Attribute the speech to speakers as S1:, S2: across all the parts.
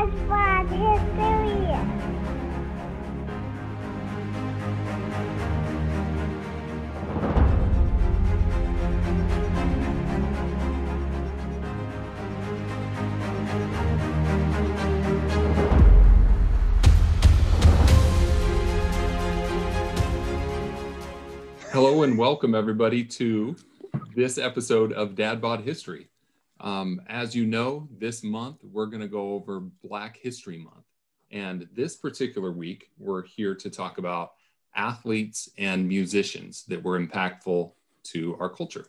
S1: Dad History.
S2: Hello and welcome everybody to this episode of Dad History. As you know, this month we're going to go over Black History Month. And this particular week, we're here to talk about athletes and musicians that were impactful to our culture.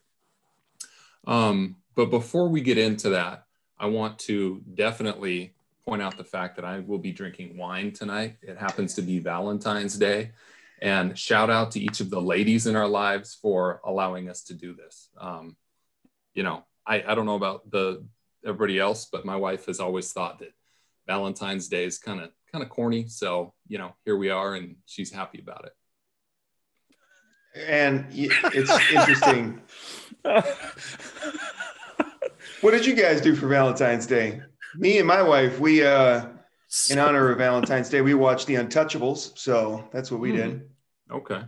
S2: But before we get into that, I want to definitely point out the fact that I will be drinking wine tonight. It happens to be Valentine's Day. And shout out to each of the ladies in our lives for allowing us to do this. I don't know about everybody else, but my wife has always thought that Valentine's Day is kind of corny. So, here we are and she's happy about it.
S3: And it's interesting. What did you guys do for Valentine's Day? Me and my wife, we, in honor of Valentine's Day, we watched The Untouchables. So that's what we did.
S2: Okay.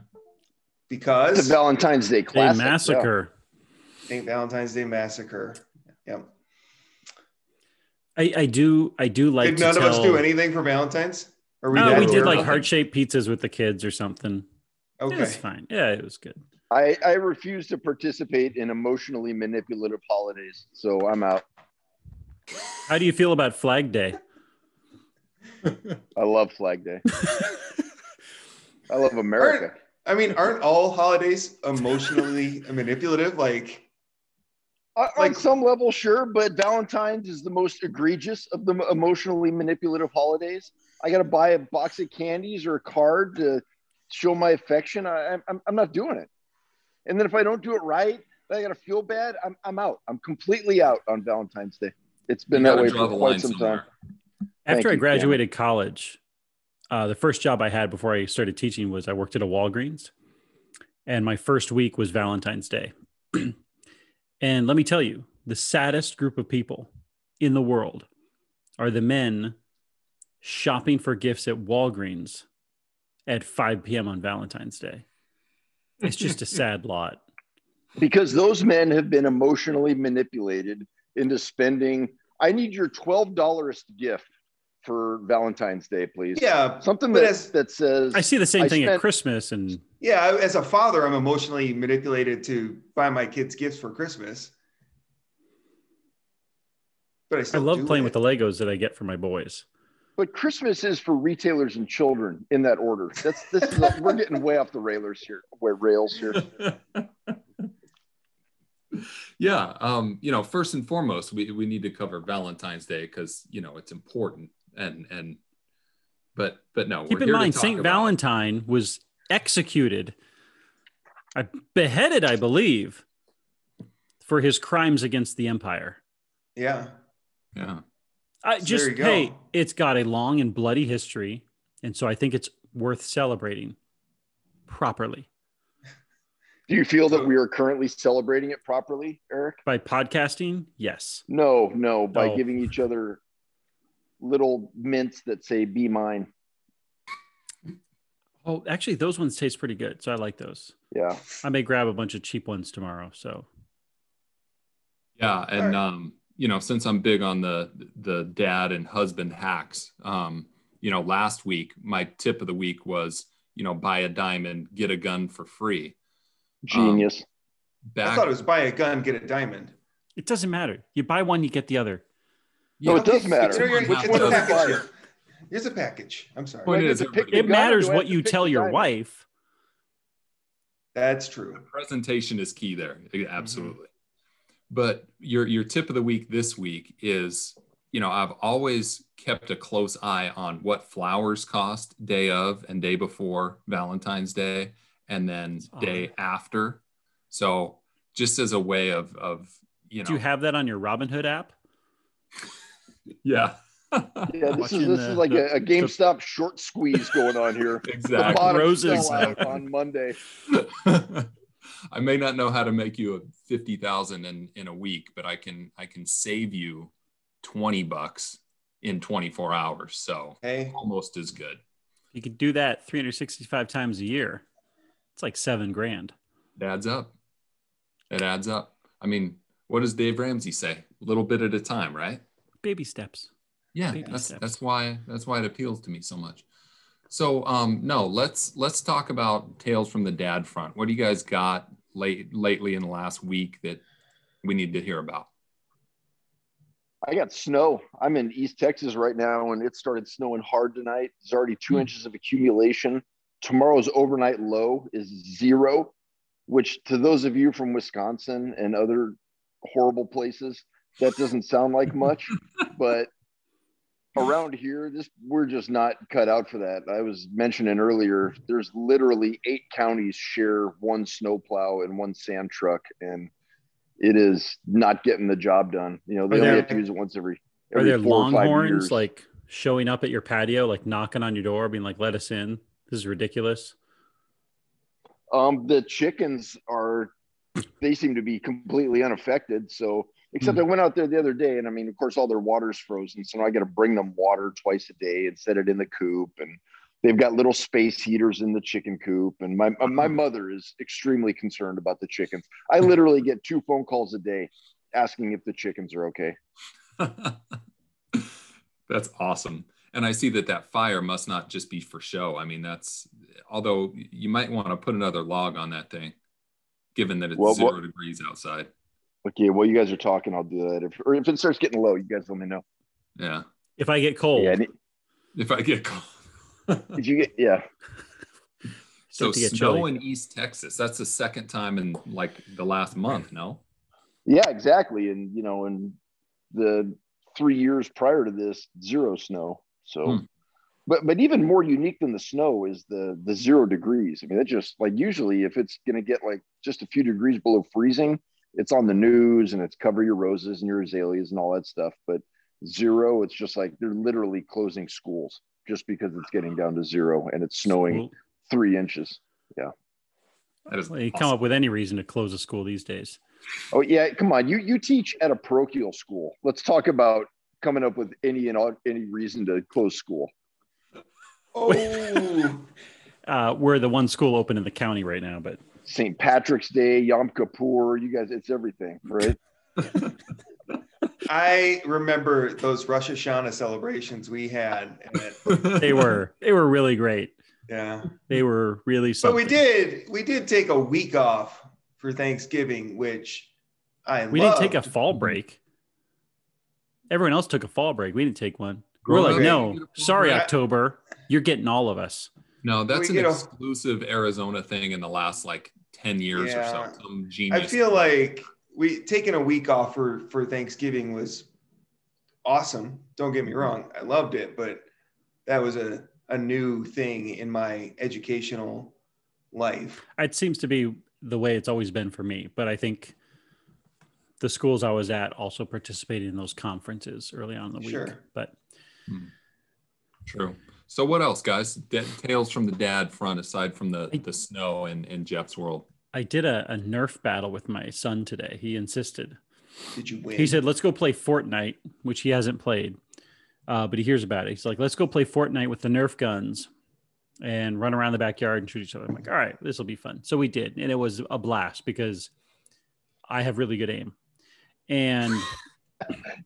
S3: Because
S4: the Valentine's Day classic.
S3: Massacre. St. Valentine's Day Massacre. Yep.
S5: I do like.
S3: Did none of us do anything for Valentine's? Or
S5: we did like heart-shaped pizzas with the kids or something.
S3: Okay.
S5: It was fine. Yeah, it was good.
S4: I refuse to participate in emotionally manipulative holidays, so I'm out.
S5: How do you feel about Flag Day?
S4: I love Flag Day. I love America.
S3: Aren't all holidays emotionally manipulative?
S4: On some level, sure, but Valentine's is the most egregious of the emotionally manipulative holidays. I got to buy a box of candies or a card to show my affection. I'm not doing it. And then if I don't do it right, then I got to feel bad. I'm out. I'm completely out on Valentine's Day. It's been that way for quite some time.
S5: After I graduated college, the first job I had before I started teaching was I worked at a Walgreens, and my first week was Valentine's Day. And let me tell you, the saddest group of people in the world are the men shopping for gifts at Walgreens at 5 p.m. on Valentine's Day. It's just a sad lot.
S4: Because those men have been emotionally manipulated into spending, I need your $12 gift for Valentine's Day, please.
S3: Yeah.
S4: Something that says...
S5: I see the same thing at Christmas. And
S3: yeah, as a father, I'm emotionally manipulated to buy my kids gifts for Christmas. But I
S5: love playing with the Legos that I get for my boys.
S4: But Christmas is for retailers and children in that order. We're getting way off the rails here.
S2: Yeah. First and foremost, we need to cover Valentine's Day because, it's important. But no,
S5: keep in mind, St. Valentine was executed, beheaded, I believe, for his crimes against the empire.
S3: Yeah.
S2: Yeah.
S5: It's got a long and bloody history. And so I think it's worth celebrating properly.
S4: Do you feel that we are currently celebrating it properly, Eric?
S5: By podcasting? Yes.
S4: No, by giving each other little mints that say "be mine."
S5: Oh, actually, those ones taste pretty good, so I like those.
S4: Yeah,
S5: I may grab a bunch of cheap ones tomorrow. So,
S2: yeah, and since I'm big on the dad and husband hacks, last week my tip of the week was buy a diamond, get a gun for free.
S4: Genius.
S3: I thought it was buy a gun, get a diamond.
S5: It doesn't matter. You buy one, you get the other.
S4: No, it does matter.
S3: Here's a package. I'm sorry.
S5: It matters what you tell your wife.
S3: That's true.
S2: Presentation is key there. Absolutely. But your tip of the week this week is, I've always kept a close eye on what flowers cost day of and day before Valentine's Day and then day after. So just as a way of Do
S5: you have that on your Robinhood app?
S2: Yeah.
S4: Yeah, this is like a GameStop short squeeze going on here.
S2: Exactly.
S5: Roses
S4: out on Monday.
S2: I may not know how to make you a 50,000 in a week, but I can save you $20 in 24 hours. So
S3: Hey,
S2: almost as good.
S5: You could do that 365 times a year. It's like $7,000.
S2: It adds up. It adds up. I mean, what does Dave Ramsey say? A little bit at a time, right?
S5: Baby steps.
S2: Yeah,
S5: Baby
S2: that's
S5: steps.
S2: why it appeals to me so much. So no, let's talk about tales from the dad front. What do you guys got lately in the last week that we need to hear about?
S4: I got snow. I'm in East Texas right now, and it started snowing hard tonight. There's already 2 inches of accumulation. Tomorrow's overnight low is 0, which to those of you from Wisconsin and other horrible places, that doesn't sound like much, but around here, we're just not cut out for that. I was mentioning earlier, there's literally 8 counties share one snowplow and one sand truck, and it is not getting the job done. You know, they only have to use it once every
S5: Are there
S4: 4 or 5
S5: longhorns
S4: years.
S5: like showing up at your patio, like knocking on your door, being like, "Let us in. This is ridiculous."
S4: The chickens they seem to be completely unaffected. So, except I went out there the other day, and I mean, of course, all their water's frozen. So now I got to bring them water twice a day and set it in the coop. And they've got little space heaters in the chicken coop. And my mother is extremely concerned about the chickens. I literally get 2 phone calls a day asking if the chickens are okay.
S2: That's awesome. And I see that fire must not just be for show. I mean, although you might want to put another log on that thing, given that it's 0 degrees outside.
S4: Okay, well, you guys are talking. I'll do that. If it starts getting low, you guys let me know.
S2: Yeah.
S5: If I get cold.
S2: Yeah, if I get cold.
S4: Did you get, yeah.
S2: So snow in East Texas, that's the second time in like the last month, no?
S4: Yeah, exactly. And, you know, in the 3 years prior to this, 0 snow. So, but even more unique than the snow is the 0 degrees. I mean, that just like usually if it's going to get like just a few degrees below freezing, it's on the news and it's cover your roses and your azaleas and all that stuff. But 0, it's just like they're literally closing schools just because it's getting down to 0 and it's snowing 3 inches. Yeah.
S2: That is
S5: you come up with any reason to close a school these days.
S4: Oh yeah, come on. You teach at a parochial school. Let's talk about coming up with any reason to close school.
S3: Oh,
S5: we're the one school open in the county right now, but
S4: St. Patrick's Day, Yom Kippur, you guys, it's everything, right?
S3: I remember those Rosh Hashanah celebrations we had.
S5: They were really great.
S3: Yeah,
S5: they were really something.
S3: But we did take a week off for Thanksgiving, which we
S5: didn't take a fall break. Everyone else took a fall break. We didn't take one. We're like, no, sorry, October. You're getting all of us.
S2: No, that's an exclusive Arizona thing in the last like 10 years or so. Some genius.
S3: I feel like taking a week off for Thanksgiving was awesome. Don't get me wrong. I loved it, but that was a new thing in my educational life.
S5: It seems to be the way it's always been for me, but I think the schools I was at also participated in those conferences early on in the week.
S3: Sure.
S5: But
S2: true. So what else, guys? Tales from the dad front, aside from the snow in Jeff's world.
S5: I did a Nerf battle with my son today. He insisted.
S3: Did you win?
S5: He said, let's go play Fortnite, which he hasn't played. But he hears about it. He's like, let's go play Fortnite with the Nerf guns and run around the backyard and shoot each other. I'm like, all right, this will be fun. So we did. And it was a blast because I have really good aim. And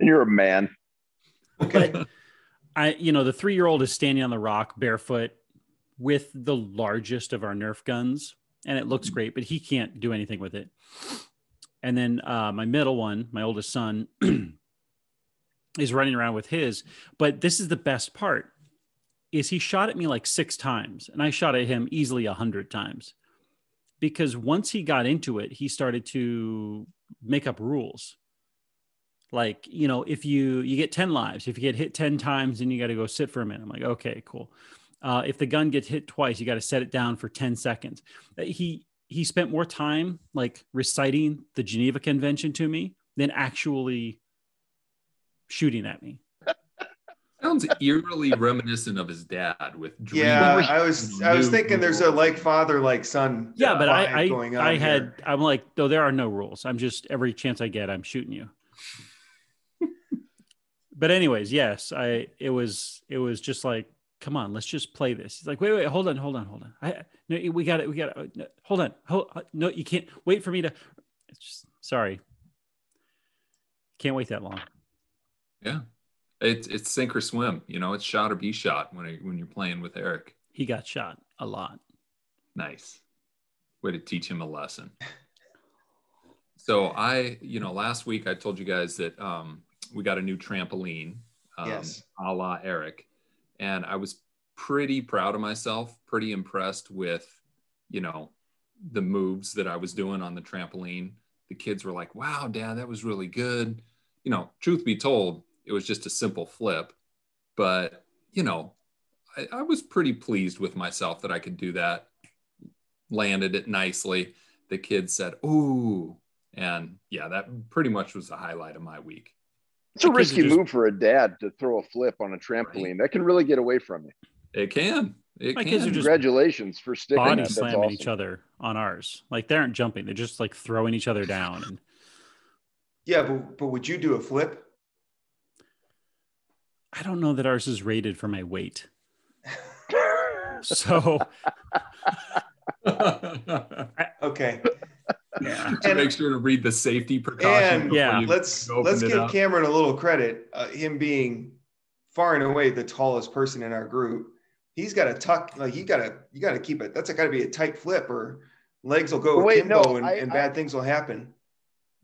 S4: you're a man.
S5: Okay. The 3-year-old is standing on the rock barefoot with the largest of our Nerf guns. And it looks great, but he can't do anything with it. And then my middle one, my oldest son, is running around with his. But this is the best part, is he shot at me like 6 times. And I shot at him easily 100 times. Because once he got into it, he started to make up rules. Like, if you get 10 lives, if you get hit 10 times, then you got to go sit for a minute. I'm like, okay, cool. If the gun gets hit twice, you got to set it down for 10 seconds. He spent more time like reciting the Geneva Convention to me than actually shooting at me.
S2: Sounds eerily reminiscent of his dad with dreams.
S3: Yeah, I was thinking there's a like father, like son.
S5: Yeah, but
S3: going on
S5: I'm like, no, there are no rules. I'm just, every chance I get, I'm shooting you. But anyways, yes, it was just like, come on, let's just play this. He's like, wait, hold on. No, we got it. Hold on. No, you can't wait for me to. It's just, sorry. Can't wait that long.
S2: Yeah. It's sink or swim, it's shot or be shot when you're playing with Eric.
S5: He got shot a lot.
S2: Nice. Way to teach him a lesson. So last week I told you guys that we got a new trampoline,
S3: yes,
S2: a la Eric. And I was pretty proud of myself, pretty impressed with, the moves that I was doing on the trampoline. The kids were like, wow, Dad, that was really good. Truth be told, it was just a simple flip, but I was pretty pleased with myself that I could do that. Landed it nicely. The kids said, ooh. And yeah, that pretty much was the highlight of my week.
S4: It's a risky move for a dad to throw a flip on a trampoline. Right. That can really get away from you.
S2: It can.
S5: My kids are just
S4: congratulations for sticking
S5: body
S4: that.
S5: slamming
S4: awesome.
S5: each other on ours. Like they aren't jumping. They're just like throwing each other down. And
S3: yeah, but would you do a flip?
S5: I don't know that ours is rated for my weight. So
S3: okay.
S2: Yeah. And make sure to read the safety precautions.
S3: And let's give Cameron a little credit. Him being far and away the tallest person in our group, he's got to tuck. Like you got to keep it. That's got to be a tight flip, or legs will go akimbo, and bad things will happen.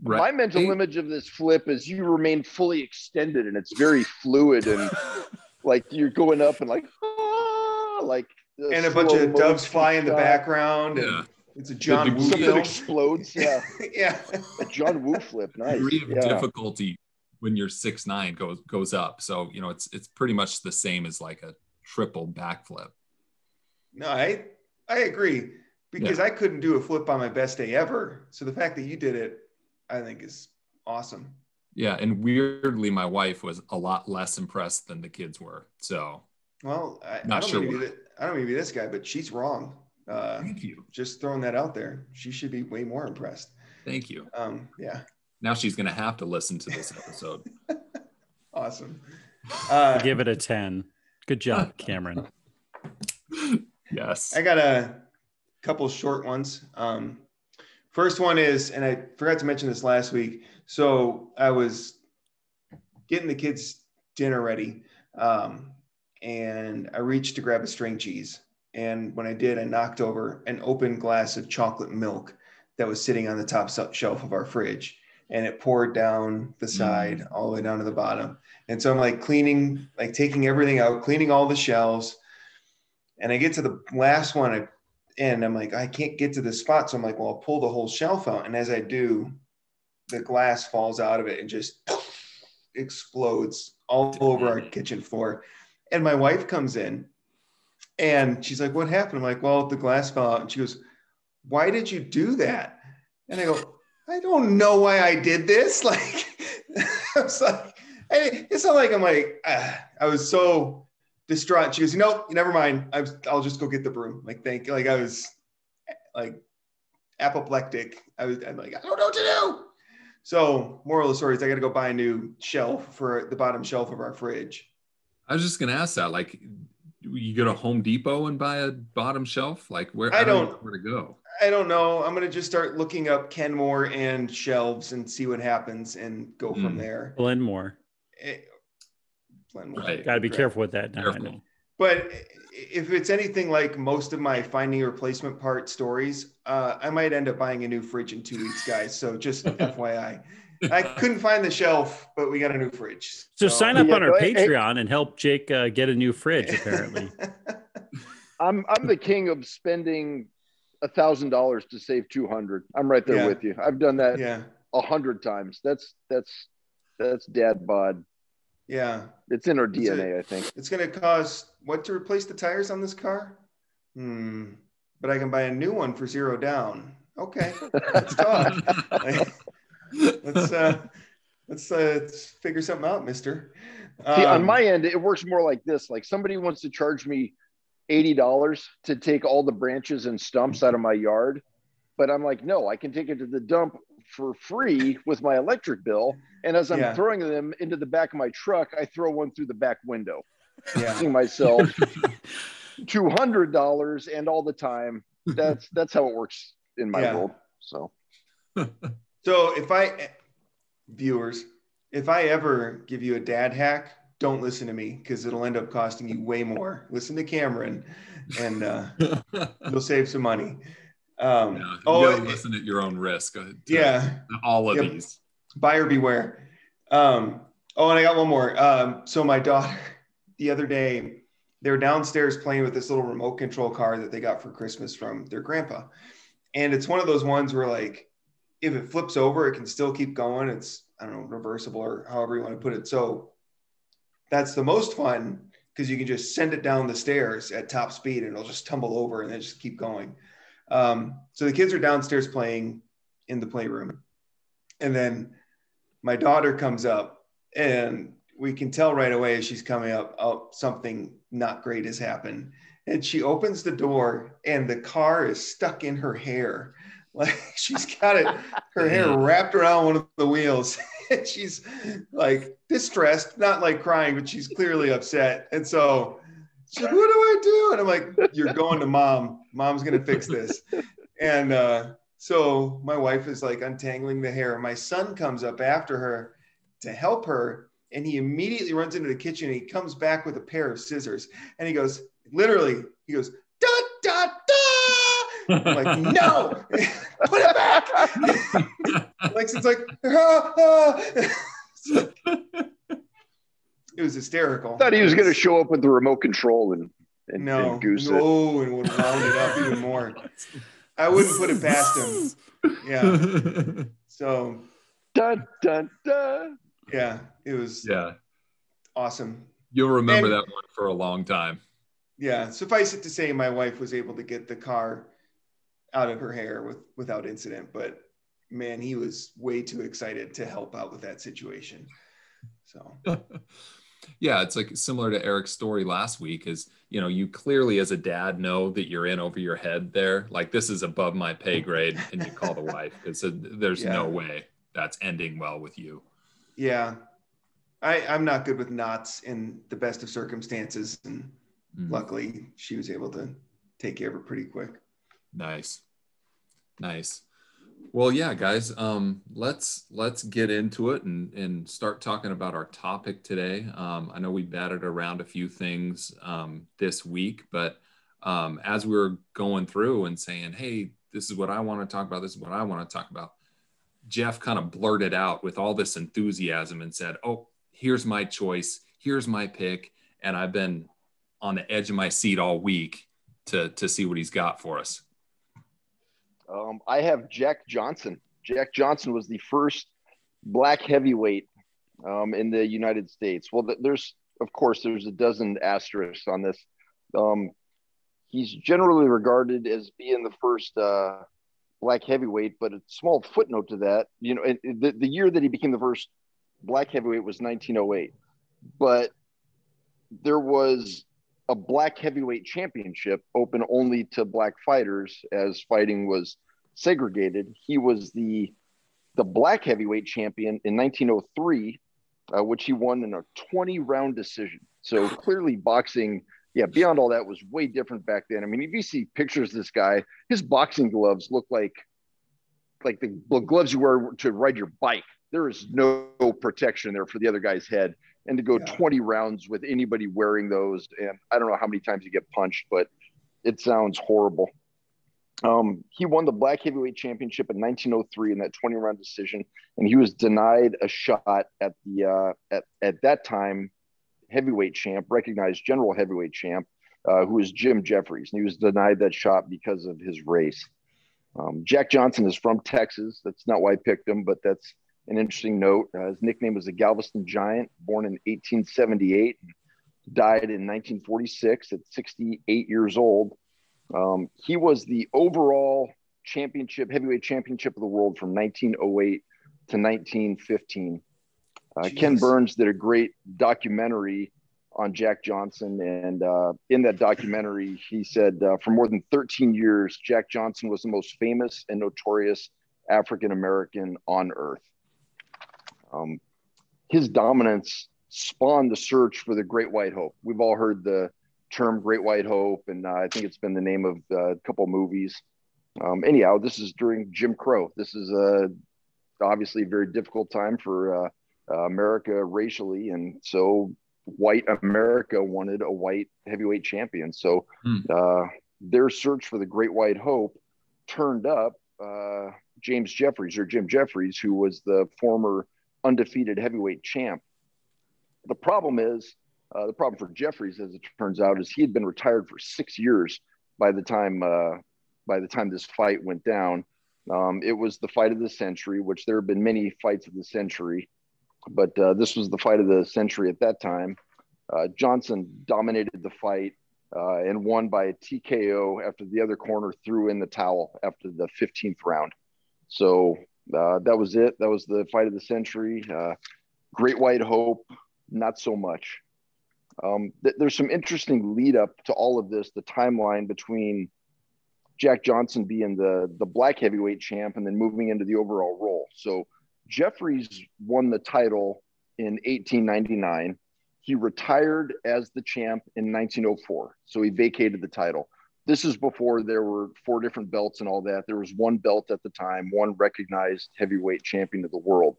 S4: Right. My mental image of this flip is you remain fully extended, and it's very fluid, and like you're going up and like
S3: and a bunch of doves fly in the background.
S2: Yeah.
S3: And it's a John Woo
S4: flip. Something explodes. Yeah.
S3: Yeah.
S4: A John Woo flip. Nice.
S2: The degree of difficulty when you're 6'9" goes up. So, it's pretty much the same as like a triple backflip.
S3: No, I agree, because I couldn't do a flip on my best day ever. So the fact that you did it, I think is awesome.
S2: Yeah. And weirdly, my wife was a lot less impressed than the kids were. So,
S3: well, I don't mean to be this guy, but she's wrong.
S2: Thank you.
S3: Just throwing that out there. She should be way more impressed.
S2: Thank you.
S3: Yeah.
S2: Now she's going to have to listen to this episode.
S3: Awesome.
S5: Give it a 10. Good job, Cameron.
S2: Yes.
S3: I got a couple short ones. First one is, and I forgot to mention this last week. So I was getting the kids' dinner ready, and I reached to grab a string cheese. And when I did, I knocked over an open glass of chocolate milk that was sitting on the top shelf of our fridge. And it poured down the side all the way down to the bottom. And so I'm like taking everything out, cleaning all the shelves. And I get to the last one and I'm like, I can't get to this spot. So I'm like, well, I'll pull the whole shelf out. And as I do, the glass falls out of it and just explodes all over our kitchen floor. And my wife comes in and she's like, what happened? I'm like, well, the glass fell out. And she goes, why did you do that? And I go, I don't know why I did this. Like, I was like, it's not like I'm like, I was so distraught. She goes, never mind. I'll just go get the broom. Like, thank you. Like, I was like apoplectic. I'm like, I don't know what to do. So moral of the story is I got to go buy a new shelf for the bottom shelf of our fridge.
S2: I was just going to ask that, like, you go to Home Depot and buy a bottom shelf? Like, where to go?
S3: I don't know. I'm going to just start looking up Kenmore and shelves and see what happens and go from there.
S5: Glenmore.
S2: Right.
S5: Got to be careful with that now. I know.
S3: But if it's anything like most of my finding a replacement part stories, I might end up buying a new fridge in 2 weeks, guys. So just FYI. I couldn't find the shelf, but we got a new fridge.
S5: So sign up on our Patreon and help Jake get a new fridge, apparently.
S4: I'm the king of spending $1,000 to save 200. I'm right there with you. I've done that 100 times. That's dad bod.
S3: Yeah.
S4: It's in our DNA, I think.
S3: It's going to cost what to replace the tires on this car? But I can buy a new one for $0 down. Okay. Let's talk. Let's figure something out, mister.
S4: See, on my end, it works more like this. Like somebody wants to charge me $80 to take all the branches and stumps out of my yard. But I'm like, no, I can take it to the dump for free with my electric bill. And as I'm throwing them into the back of my truck, I throw one through the back window, costing myself $200 and all the time. That's how it works in my world. So
S3: viewers, if I ever give you a dad hack, don't listen to me because it'll end up costing you way more. Listen to Cameron and you'll save some money.
S2: You gotta listen at your own risk. All of these.
S3: Buyer beware. And I got one more. So my daughter, the other day, they were downstairs playing with this little remote control car that they got for Christmas from their grandpa. And it's one of those ones where, like, if it flips over, it can still keep going. It's, I don't know, reversible or however you want to put it. So that's the most fun because you can just send it down the stairs at top speed and it'll just tumble over and then just keep going. So the kids are downstairs playing in the playroom. And then my daughter comes up and we can tell right away as she's coming up, something not great has happened. And she opens the door and the car is stuck in her hair. Like she's got her hair wrapped around one of the wheels. And she's like distressed, not like crying, but she's clearly upset. And so she's like, what do I do? And I'm like, you're going to mom. Mom's going to fix this. And so my wife is like untangling the hair. My son comes up after her to help her. And he immediately runs into the kitchen. And he comes back with a pair of scissors. And he goes, literally, da, da, da. I'm like, no, put it back. It's like, it was hysterical.
S4: I thought he was going to show up with the remote control and goose it.
S3: No, and would wound it up even more. I wouldn't put it past him. Yeah. So.
S4: Dun, dun, dun.
S3: Yeah, it was awesome.
S2: You'll remember that one for a long time.
S3: Yeah, suffice it to say, my wife was able to get the car out of her hair without incident. But man, he was way too excited to help out with that situation. So.
S2: Yeah, it's like similar to Eric's story last week is, you clearly as a dad know that you're in over your head there. Like this is above my pay grade and you call the wife because there's no way that's ending well with you.
S3: Yeah. I'm not good with knots in the best of circumstances. And luckily she was able to take care of it pretty quick.
S2: Nice. Well, yeah, guys, let's get into it and start talking about our topic today. I know we batted around a few things this week, but as we were going through and saying, hey, this is what I want to talk about, this is what I want to talk about, Jeff kind of blurted out with all this enthusiasm and said, oh, here's my choice, here's my pick, and I've been on the edge of my seat all week to see what he's got for us.
S4: I have Jack Johnson. Jack Johnson was the first black heavyweight in the United States. Well, there's a dozen asterisks on this. He's generally regarded as being the first black heavyweight, but a small footnote to that, the year that he became the first black heavyweight was 1908, but there was a black heavyweight championship open only to black fighters as fighting was segregated. He was the black heavyweight champion in 1903, which he won in a 20-round decision. So clearly boxing, beyond all that, was way different back then. I mean, if you see pictures of this guy, his boxing gloves look like the gloves you wear to ride your bike. There is no protection there for the other guy's head. And to go 20 rounds with anybody wearing those, and I don't know how many times you get punched, but it sounds horrible. He won the black heavyweight championship in 1903 in that 20-round decision, and he was denied a shot at the at that time heavyweight champ, recognized general heavyweight champ, who was Jim Jeffries, and he was denied that shot because of his race. Jack Johnson is from Texas. That's not why I picked him, but that's an interesting note. His nickname was the Galveston Giant, born in 1878, died in 1946 at 68 years old. He was the overall heavyweight championship of the world from 1908 to 1915. Ken Burns did a great documentary on Jack Johnson. And in that documentary, he said for more than 13 years, Jack Johnson was the most famous and notorious African-American on earth. His dominance spawned the search for the Great White Hope. We've all heard the term Great White Hope, and I think it's been the name of a couple movies. Anyhow, this is during Jim Crow. This is obviously a very difficult time for America racially, and so white America wanted a white heavyweight champion. So their search for the Great White Hope turned up Jim Jeffries, who was the former undefeated heavyweight champ. The problem for Jeffries, as it turns out, is he had been retired for 6 years by the time this fight went down. It was the fight of the century, which there have been many fights of the century, but this was the fight of the century at that time. Johnson dominated the fight and won by a TKO after the other corner threw in the towel after the 15th round. So that was it. That was the fight of the century. Great White Hope, not so much. There's some interesting lead up to all of this, the timeline between Jack Johnson being the black heavyweight champ and then moving into the overall role. So Jeffries won the title in 1899. He retired as the champ in 1904. So he vacated the title. This is before there were 4 different belts and all that. There was one belt at the time, one recognized heavyweight champion of the world.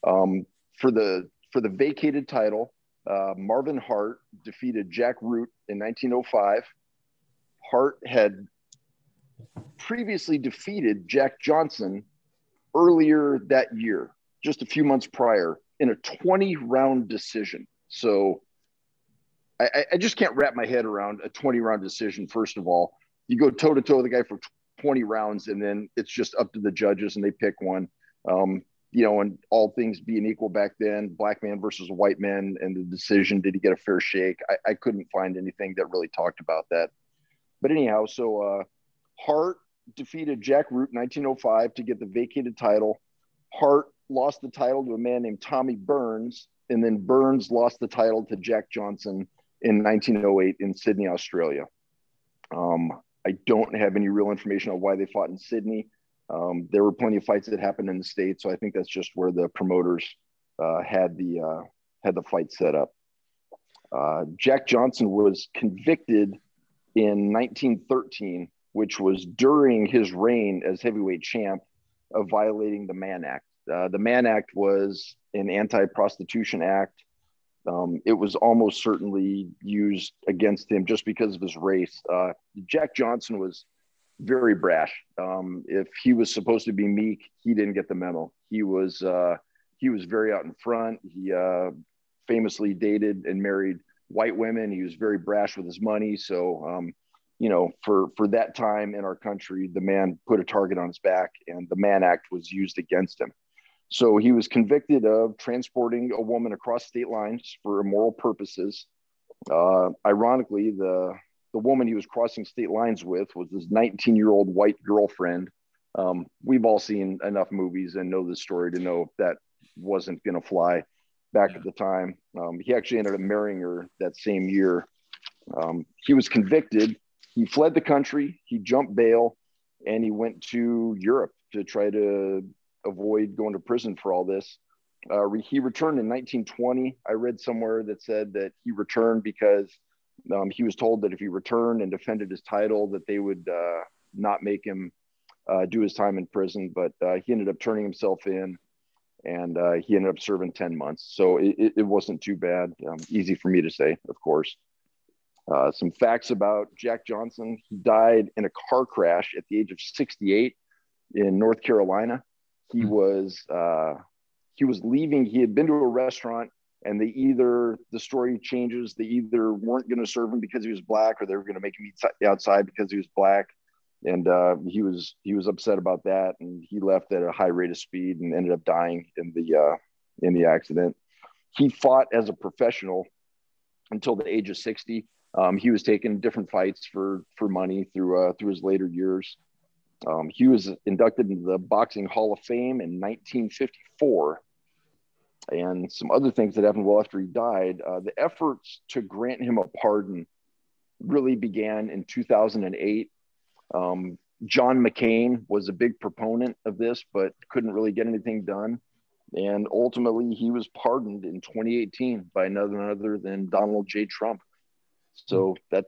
S4: For the vacated title, Marvin Hart defeated Jack Root in 1905. Hart had previously defeated Jack Johnson earlier that year, just a few months prior, in a 20-round decision. So I just can't wrap my head around a 20-round decision. First of all, you go toe-to-toe with the guy for 20 rounds, and then it's just up to the judges, and they pick one. And all things being equal back then, black man versus white man, and the decision, did he get a fair shake? I couldn't find anything that really talked about that. But anyhow, so Hart defeated Jack Root in 1905 to get the vacated title. Hart lost the title to a man named Tommy Burns, and then Burns lost the title to Jack Johnson in 1908 in Sydney, Australia. I don't have any real information on why they fought in Sydney. There were plenty of fights that happened in the States, so I think that's just where the promoters had the fight set up. Jack Johnson was convicted in 1913, which was during his reign as heavyweight champ, of violating the Mann Act. The Mann Act was an anti-prostitution act. It was almost certainly used against him just because of his race. Jack Johnson was very brash. If he was supposed to be meek, he didn't get the memo. He was very out in front. He famously dated and married white women. He was very brash with his money. So, for that time in our country, the man put a target on his back, and the Mann Act was used against him. So he was convicted of transporting a woman across state lines for immoral purposes. Ironically, the woman he was crossing state lines with was his 19-year-old white girlfriend. We've all seen enough movies and know this story to know that wasn't going to fly back at the time. He actually ended up marrying her that same year. He was convicted. He fled the country. He jumped bail, and he went to Europe to try to avoid going to prison for all this. He returned in 1920. I read somewhere that said that he returned because he was told that if he returned and defended his title, that they would not make him do his time in prison. But he ended up turning himself in, and he ended up serving 10 months. So it wasn't too bad. Easy for me to say, of course. Some facts about Jack Johnson. He died in a car crash at the age of 68 in North Carolina. He was leaving. He had been to a restaurant, and the story changes. They either weren't going to serve him because he was black, or they were going to make him eat outside because he was black. And he was upset about that, and he left at a high rate of speed and ended up dying in the accident. He fought as a professional until the age of 60. He was taking different fights for money through his later years. He was inducted into the Boxing Hall of Fame in 1954. and some other things that happened well after he died. The efforts to grant him a pardon really began in 2008. John McCain was a big proponent of this, but couldn't really get anything done. And ultimately, he was pardoned in 2018 by none other than Donald J. Trump. So that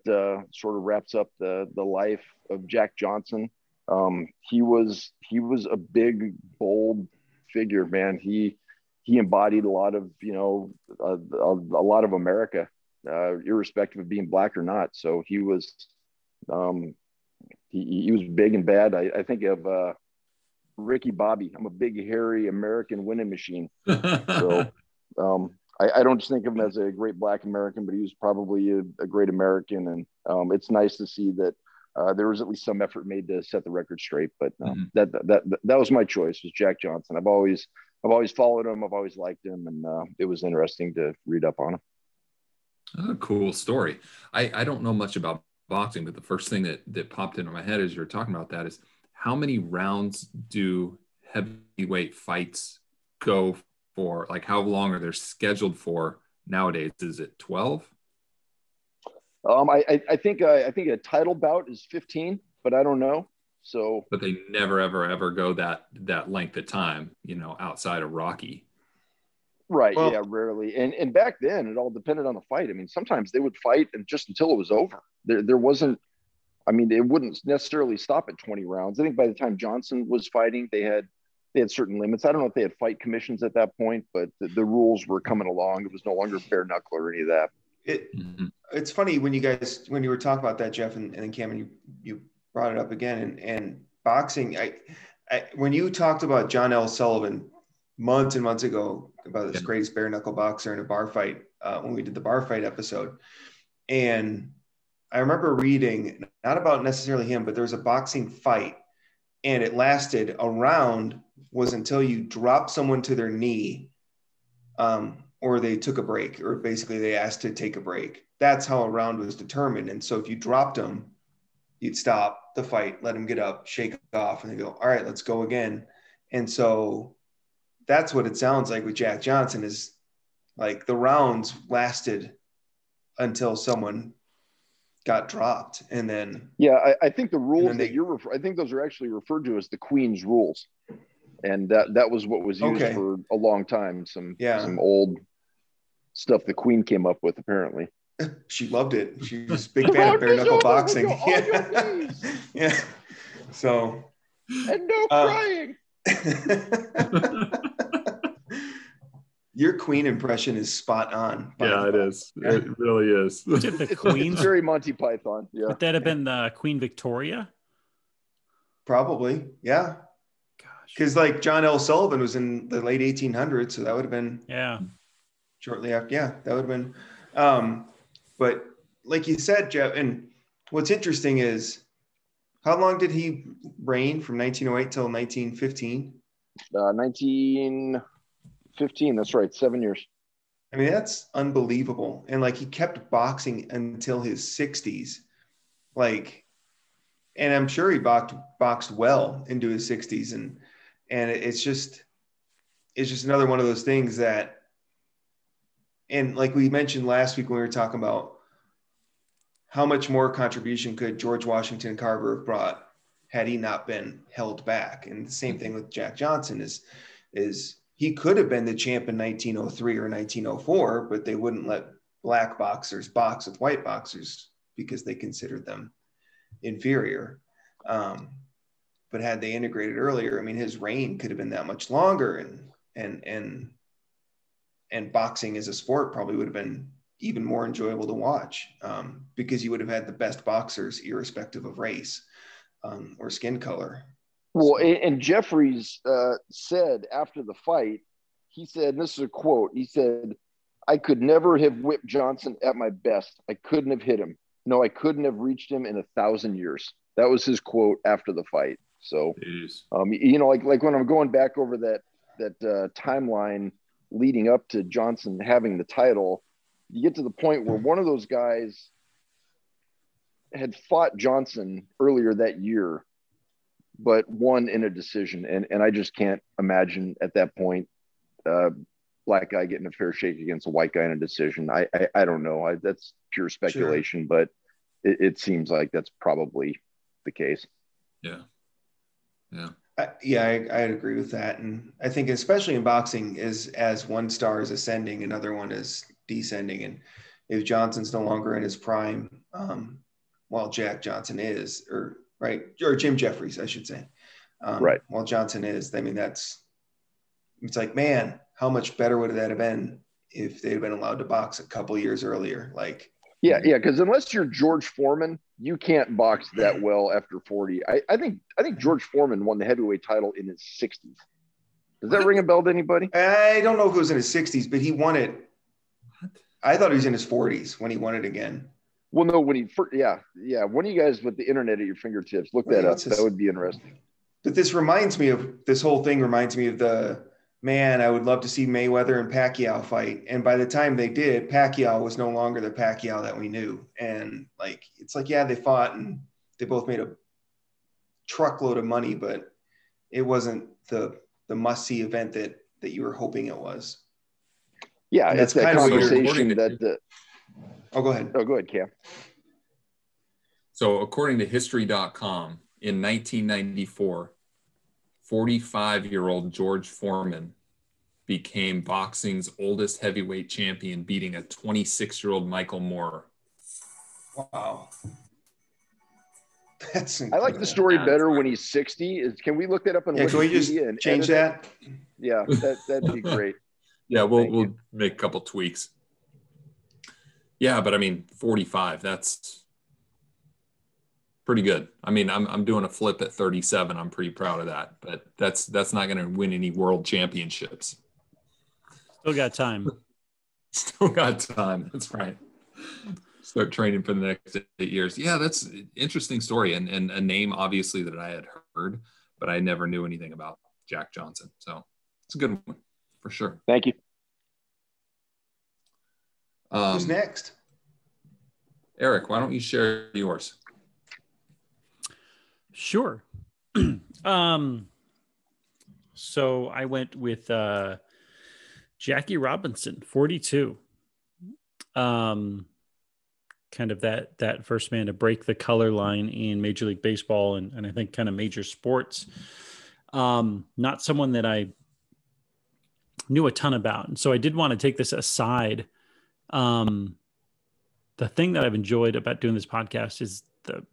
S4: sort of wraps up the life of Jack Johnson. He was a big, bold figure, man. He embodied a lot of, a lot of America, irrespective of being black or not. So he was big and bad. I think of Ricky Bobby. I'm a big, hairy American winning machine. So I don't just think of him as a great black American, but he was probably a great American. And it's nice to see that there was at least some effort made to set the record straight. But that was my choice, was Jack Johnson. I've always followed him. I've always liked him, and it was interesting to read up on him.
S2: Oh, cool story. I don't know much about boxing, but the first thing that popped into my head as you're talking about that is, how many rounds do heavyweight fights go for? Like, how long are they scheduled for nowadays? Is it 12?
S4: I think a title bout is 15, but I don't know. So,
S2: but they never ever go that length of time, outside of Rocky.
S4: Right. Well, yeah, rarely. And back then it all depended on the fight. I mean, sometimes they would fight and just until it was over. There wasn't, I mean, it wouldn't necessarily stop at 20 rounds. I think by the time Johnson was fighting, they had certain limits. I don't know if they had fight commissions at that point, but the rules were coming along. It was no longer bare knuckle or any of that.
S3: It's funny when you were talking about that, Jeff, and then Cameron, you brought it up again, and boxing. When you talked about John L. Sullivan months and months ago about this greatest bare knuckle boxer in a bar fight, when we did the bar fight episode, and I remember reading, not about necessarily him, but there was a boxing fight, and it lasted a round, was until you drop someone to their knee, or they took a break, or basically they asked to take a break. That's how a round was determined. And so if you dropped them, you'd stop the fight, let them get up, shake it off, and they go, all right, let's go again. And so that's what it sounds like with Jack Johnson, is like the rounds lasted until someone got dropped. And then
S4: I think the rules that I think those are actually referred to as the Queen's rules, and that was what was used for a long time. Some old stuff the Queen came up with, apparently.
S3: She loved it. She was a big fan of bare knuckle boxing. Yeah. So,
S4: and no crying.
S3: Your Queen impression is spot on.
S2: Yeah, it is. It really is.
S4: It's very Monty Python. Yeah.
S5: Would that have been Queen Victoria?
S3: Probably. Yeah. Gosh. Because like John L. Sullivan was in the late 1800s, so that would have been shortly after. Yeah, that would have been. But like you said, Jeff, and what's interesting is, how long did he reign from 1908 till 1915?
S4: 1915. That's right. 7 years.
S3: I mean, that's unbelievable. And like, he kept boxing until his 60s. Like, and I'm sure he boxed well into his 60s. And it's just another one of those things that, and like we mentioned last week when we were talking about how much more contribution could George Washington Carver have brought had he not been held back. And the same thing with Jack Johnson is he could have been the champ in 1903 or 1904, but they wouldn't let black boxers box with white boxers because they considered them inferior. But had they integrated earlier, I mean, his reign could have been that much longer, and boxing as a sport probably would have been even more enjoyable to watch, because you would have had the best boxers irrespective of race or skin color.
S4: Well, and Jeffries said after the fight, he said, and this is a quote, he said, "I could never have whipped Johnson at my best. I couldn't have hit him. No, I couldn't have reached him in 1,000 years." That was his quote after the fight. So, like when I'm going back over that timeline leading up to Johnson having the title, you get to the point where one of those guys had fought Johnson earlier that year, but won in a decision. And I just can't imagine at that point black guy getting a fair shake against a white guy in a decision. I don't know. That's pure speculation, but it seems like that's probably the case.
S2: Yeah.
S3: I'd agree with that. And I think especially in boxing as one star is ascending, another one is descending. And if Johnson's no longer in his prime, while Jack Johnson is, or Jim Jeffries, I should say. While Johnson is, I mean, it's like, man, how much better would that have been if they'd been allowed to box a couple years earlier? Like,
S4: yeah. Because unless you're George Foreman, you can't box that well after 40. I think George Foreman won the heavyweight title in his 60s. Does that ring a bell to anybody?
S3: I don't know if it was in his 60s, but he won it. I thought he was in his 40s when he won it again.
S4: Well, no, when he first, one of you guys with the internet at your fingertips, look that up. That would be interesting.
S3: But this whole thing reminds me of I would love to see Mayweather and Pacquiao fight. And by the time they did, Pacquiao was no longer the Pacquiao that we knew. And it's like, they fought and they both made a truckload of money, but it wasn't the must-see event that you were hoping it was.
S4: Yeah,
S3: and
S4: it's that conversation
S3: Oh, go ahead.
S4: Oh, go ahead, Cam.
S2: So according to history.com, in 1994, 45-year-old George Foreman became boxing's oldest heavyweight champion, beating a 26-year-old Michael Moore.
S3: Wow.
S4: I like the story better when he's 60. Can we look that up on Wikipedia?
S3: Can we just change that?
S4: Yeah, that'd be great.
S2: Yeah, we'll make a couple tweaks. Yeah, but I mean, 45, that's pretty good. I mean, I'm doing a flip at 37. I'm pretty proud of that, but that's not going to win any world championships.
S5: Still got time.
S2: That's right. Start training for the next 8 years. Yeah, that's an interesting story and a name obviously that I had heard, but I never knew anything about Jack Johnson. So it's a good one for sure.
S4: Thank you.
S3: Who's next?
S2: Eric, why don't you share yours?
S5: Sure. So I went with Jackie Robinson, 42. Kind of that first man to break the color line in Major League Baseball and I think kind of major sports. Not someone that I knew a ton about. And so I did want to take this aside. The thing that I've enjoyed about doing this podcast is the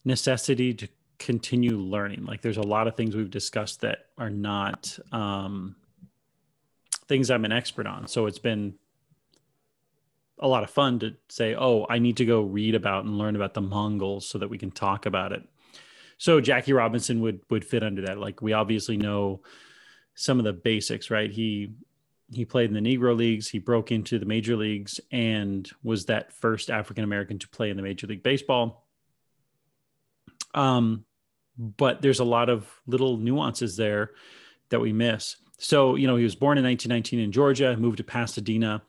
S5: necessity to continue learning. Like there's a lot of things we've discussed that are not things I'm an expert on. So it's been a lot of fun to say, oh, I need to go read about and learn about the Mongols so that we can talk about it. So Jackie Robinson would fit under that. Like we obviously know some of the basics, right? He played in the Negro Leagues. He broke into the major leagues and was that first African-American to play in the Major League Baseball. But there's a lot of little nuances there that we miss. So, he was born in 1919 in Georgia, moved to Pasadena.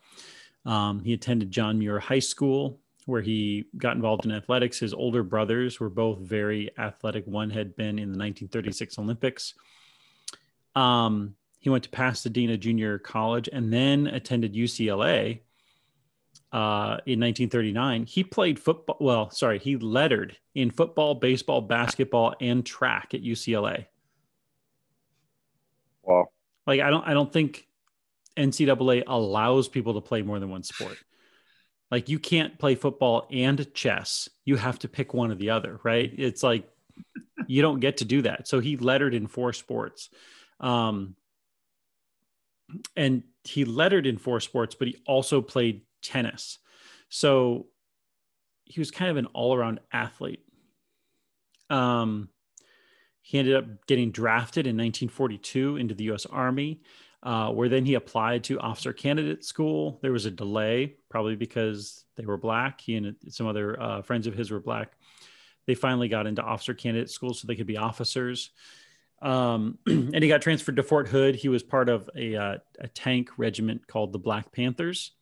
S5: He attended John Muir High School, where he got involved in athletics. His older brothers were both very athletic. One had been in the 1936 Olympics. He went to Pasadena Junior College and then attended UCLA in 1939. He played football. He lettered in football, baseball, basketball, and track at UCLA.
S4: Wow.
S5: Like I don't think NCAA allows people to play more than one sport. Like you can't play football and chess. You have to pick one or the other, right? It's like you don't get to do that. So he lettered in 4 sports. And he lettered in 4 sports, but he also played tennis. So he was kind of an all-around athlete. He ended up getting drafted in 1942 into the U.S. Army, where then he applied to officer candidate school. There was a delay, probably because they were Black. He and some other friends of his were Black. They finally got into officer candidate school so they could be officers. And he got transferred to Fort Hood. He was part of a tank regiment called the Black Panthers.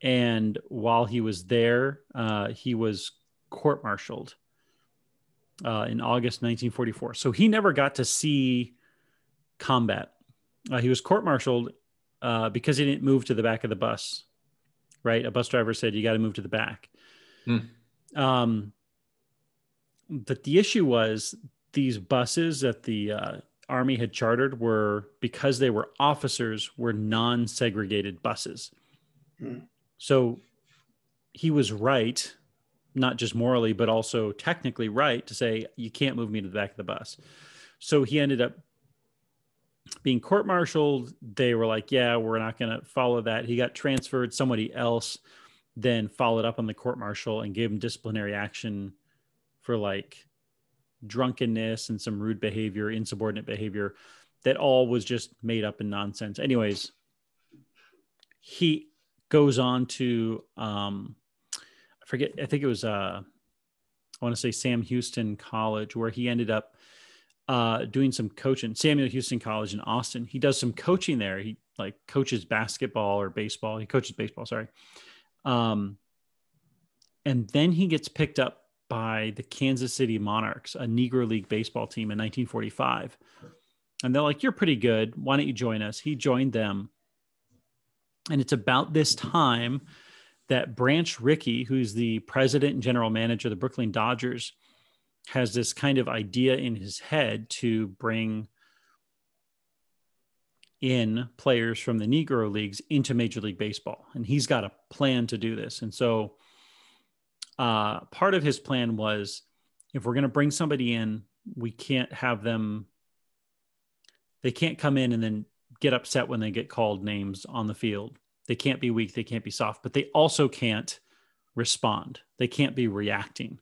S5: And while he was there, he was court-martialed in August 1944. So he never got to see combat. He was court-martialed because he didn't move to the back of the bus, right? A bus driver said, you got to move to the back. But the issue was these buses that the Army had chartered were, because they were officers, were non-segregated buses. So he was right, not just morally, but also technically right to say, you can't move me to the back of the bus. So he ended up being court-martialed. They were like, yeah, we're not going to follow that. He got transferred. Somebody else then followed up on the court-martial and gave him disciplinary action for like drunkenness and some rude behavior, insubordinate behavior. That all was just made up and nonsense. Anyways, he goes on to, I forget, I think it was, I want to say Sam Houston College, where he ended up doing some coaching. Samuel Houston College in Austin. He does some coaching there. He like coaches basketball or baseball. He coaches baseball, sorry. And then he gets picked up by the Kansas City Monarchs, a Negro League baseball team in 1945. And they're like, you're pretty good. Why don't you join us? He joined them. And it's about this time that Branch Rickey, who's the president and general manager of the Brooklyn Dodgers, has this kind of idea in his head to bring in players from the Negro Leagues into Major League Baseball. And he's got a plan to do this. And so part of his plan was, if we're going to bring somebody in, we can't have them, they can't come in and then get upset when they get called names on the field. They can't be weak, they can't be soft, but they also can't respond. They can't be reacting.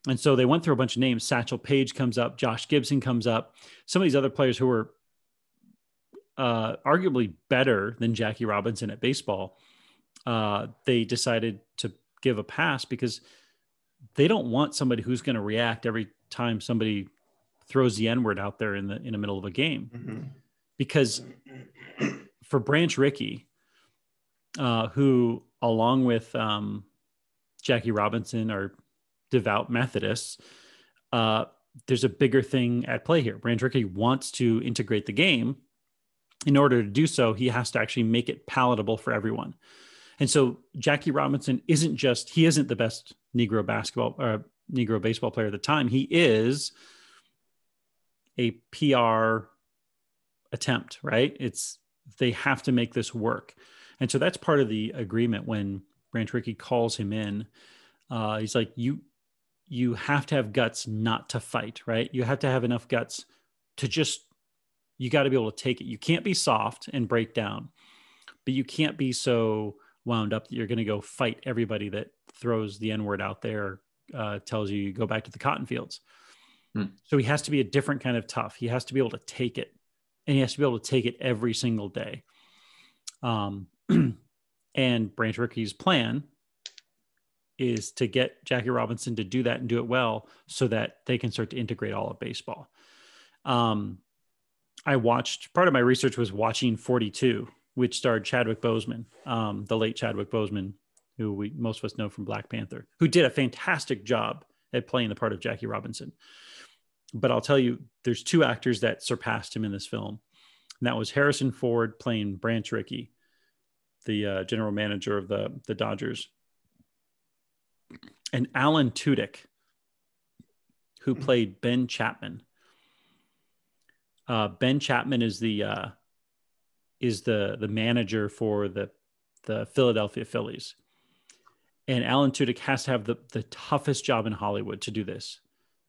S5: And so they went through a bunch of names. Satchel Paige comes up, Josh Gibson comes up, some of these other players who were arguably better than Jackie Robinson at baseball. They decided to give a pass because they don't want somebody who's going to react every time somebody throws the N-word out there in the middle of a game. Because for Branch Rickey, who along with Jackie Robinson are devout Methodists, there's a bigger thing at play here. Branch Rickey wants to integrate the game. In order to do so, he has to actually make it palatable for everyone. And so Jackie Robinson isn't the best Negro baseball player at the time. He is a PR attempt, right? They have to make this work. And so that's part of the agreement when Branch Rickey calls him in. He's like, you have to have guts not to fight, right? You have to have enough guts to you got to be able to take it. You can't be soft and break down, but you can't be so wound up that you're going to go fight everybody that throws the N-word out there, tells you go back to the cotton fields. So he has to be a different kind of tough. He has to be able to take it, and he has to be able to take it every single day. And Branch Rickey's plan is to get Jackie Robinson to do that and do it well so that they can start to integrate all of baseball. Part of my research was watching 42, which starred Chadwick Boseman, the late Chadwick Boseman, who most of us know from Black Panther, who did a fantastic job at playing the part of Jackie Robinson. But I'll tell you, there's two actors that surpassed him in this film. And that was Harrison Ford playing Branch Rickey, the general manager of the Dodgers, and Alan Tudyk, who played Ben Chapman. Ben Chapman is the manager for the Philadelphia Phillies. And Alan Tudyk has to have the toughest job in Hollywood to do this.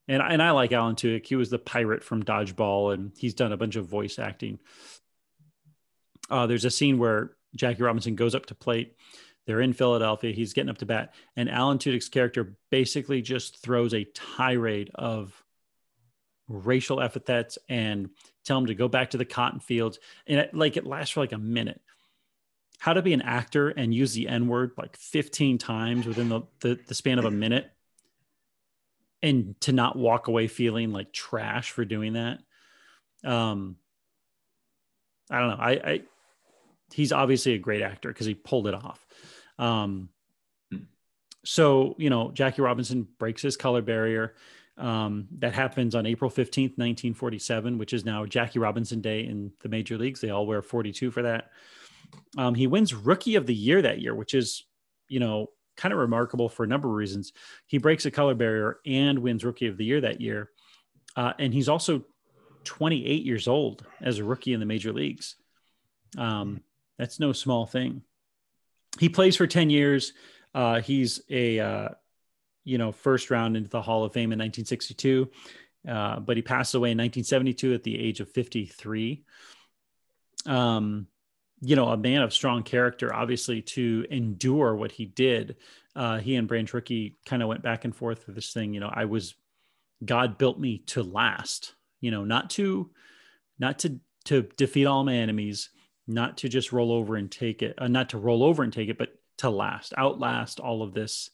S5: And I like Alan Tudyk. He was the pirate from Dodgeball, and he's done a bunch of voice acting. There's a scene where Jackie Robinson goes up to plate. They're in Philadelphia. He's getting up to bat. And Alan Tudyk's character basically just throws a tirade of racial epithets and tell him to go back to the cotton fields. And it lasts for like a minute. How to be an actor and use the N-word like 15 times within the span of a minute, and to not walk away feeling like trash for doing that. I don't know. He's obviously a great actor because he pulled it off. So, Jackie Robinson breaks his color barrier. That happens on April 15th, 1947, which is now Jackie Robinson Day in the major leagues. They all wear 42 for that. He wins Rookie of the Year that year, which is, kind of remarkable for a number of reasons. He breaks a color barrier and wins Rookie of the Year that year. And he's also 28 years old as a rookie in the major leagues. That's no small thing. He plays for 10 years. He's a, first round into the Hall of Fame in 1962, but he passed away in 1972 at the age of 53. A man of strong character, obviously, to endure what he did. He and Branch Rickey kind of went back and forth with this thing. God built me to last, not to defeat all my enemies, not to just roll over and take it, not to roll over and take it, but to outlast all of this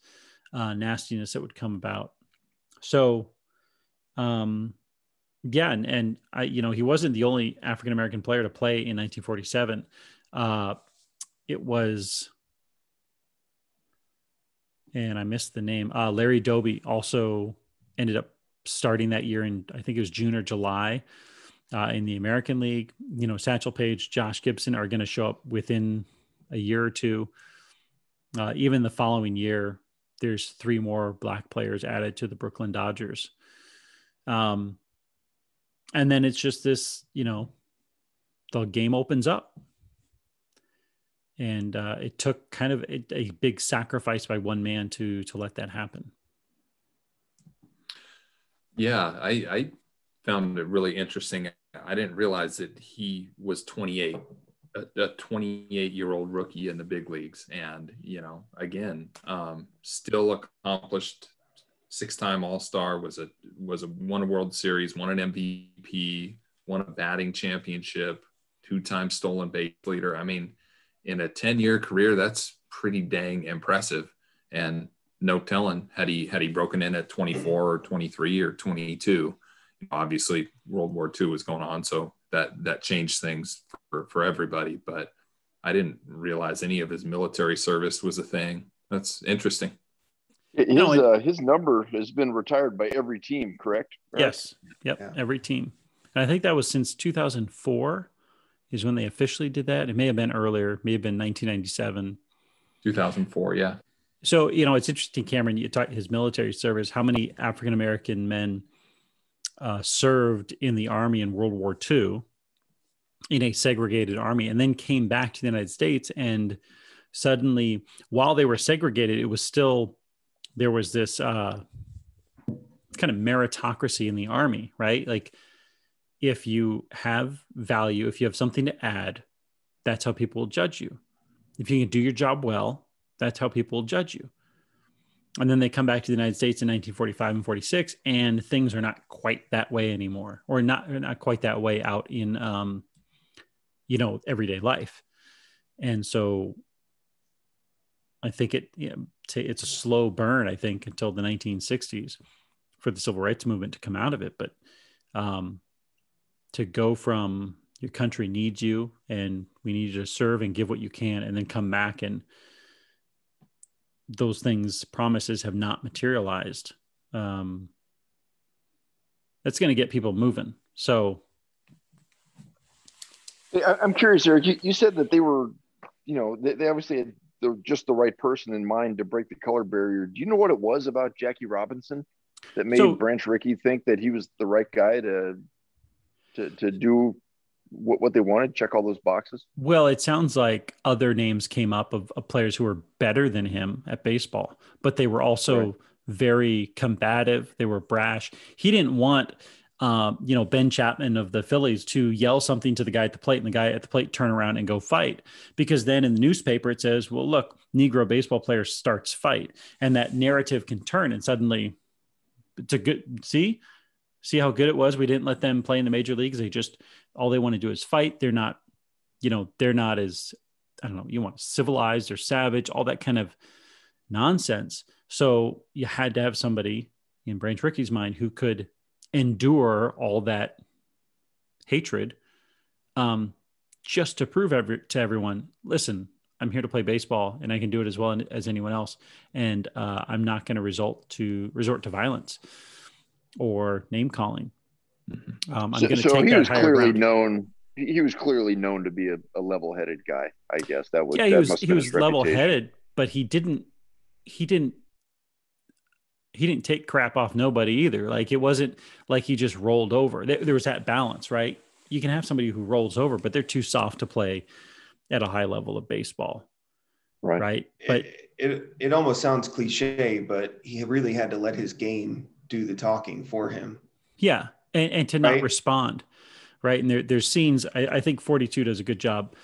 S5: nastiness that would come about. So, and I, he wasn't the only African-American player to play in 1947. It was, and I missed the name, Larry Doby also ended up starting that year in, I think it was June or July, in the American League. Satchel Paige, Josh Gibson are going to show up within a year or two. Even the following year, there's 3 more Black players added to the Brooklyn Dodgers. And then it's just this, the game opens up. And it took kind of a big sacrifice by one man to let that happen.
S2: Yeah, I found it really interesting. I didn't realize that he was 28, a 28-year-old rookie in the big leagues. And, again, still accomplished, 6-time All-Star, won a World Series, won an MVP, won a batting championship, 2-time stolen base leader. I mean, in a 10-year career, that's pretty dang impressive. And no telling, had he broken in at 24 or 23 or 22, obviously World War II was going on, so that changed things for everybody. But I didn't realize any of his military service was a thing. That's interesting.
S4: His number has been retired by every team, correct? Right?
S5: Yes. Yep. Yeah. Every team. And I think that was since 2004 is when they officially did that. It may have been earlier, may have been 1997.
S2: 2004, yeah.
S5: So, it's interesting, Cameron, you talked his military service. How many African-American men served in the Army in World War II in a segregated army and then came back to the United States, and suddenly, while they were segregated, it was still, there was this kind of meritocracy in the Army, right? Like, if you have value, if you have something to add, that's how people will judge you. If you can do your job well, that's how people will judge you. And then they come back to the United States in 1945 and 46, and things are not quite that way anymore, or not quite that way out in, everyday life. And so I think it's a slow burn, I think, until the 1960s for the civil rights movement to come out of it. But to go from your country needs you and we need you to serve and give what you can, and then come back and those promises have not materialized. That's going to get people moving. So
S4: I'm curious, Eric, you said that they were, they obviously had just the right person in mind to break the color barrier. Do you know what it was about Jackie Robinson that made Branch Rickey think that he was the right guy to do what they wanted, check all those boxes?
S5: Well, it sounds like other names came up of players who were better than him at baseball, but they were also very combative. They were brash. He didn't want, Ben Chapman of the Phillies to yell something to the guy at the plate and the guy at the plate turn around and go fight, because then in the newspaper it says, well, look, Negro baseball player starts fight, and that narrative can turn, and suddenly it's a good, see how good it was. We didn't let them play in the major leagues. All they want to do is fight. They're not as, I don't know, you want civilized or savage, all that kind of nonsense. So you had to have somebody in Branch Rickey's mind who could endure all that hatred, just to prove to everyone, listen, I'm here to play baseball and I can do it as well as anyone else. And I'm not going to resort to violence. or name calling. I'm
S4: So,
S5: going to
S4: so
S5: take
S4: he
S5: that
S4: was
S5: higher
S4: clearly
S5: ground.
S4: known. He was clearly known to be a level-headed guy. I guess that
S5: Yeah,
S4: that must have
S5: he
S4: been
S5: was
S4: his reputation.
S5: level-headed, but he didn't take crap off nobody either. Like, it wasn't like he just rolled over. There was that balance, right? You can have somebody who rolls over, but they're too soft to play at a high level of baseball. Right. But
S3: it almost sounds cliche, but he really had to let his game do the talking for him.
S5: yeah. And to not respond. Right. And there's scenes, I think 42 does a good job.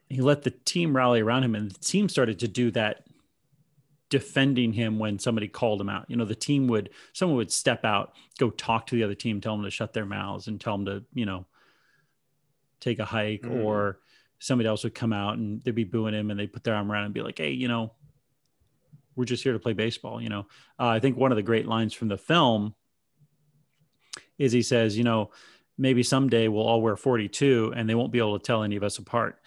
S5: He let the team rally around him, and the team started to do that, defending him when somebody called him out. You know, someone would step out, go talk to the other team, tell them to shut their mouths and tell them to, you know, take a hike, or somebody else would come out and they'd be booing him and they'd put their arm around and be like, hey, you know, we're just here to play baseball. You know, I think one of the great lines from the film is he says, you know, maybe someday we'll all wear 42 and they won't be able to tell any of us apart.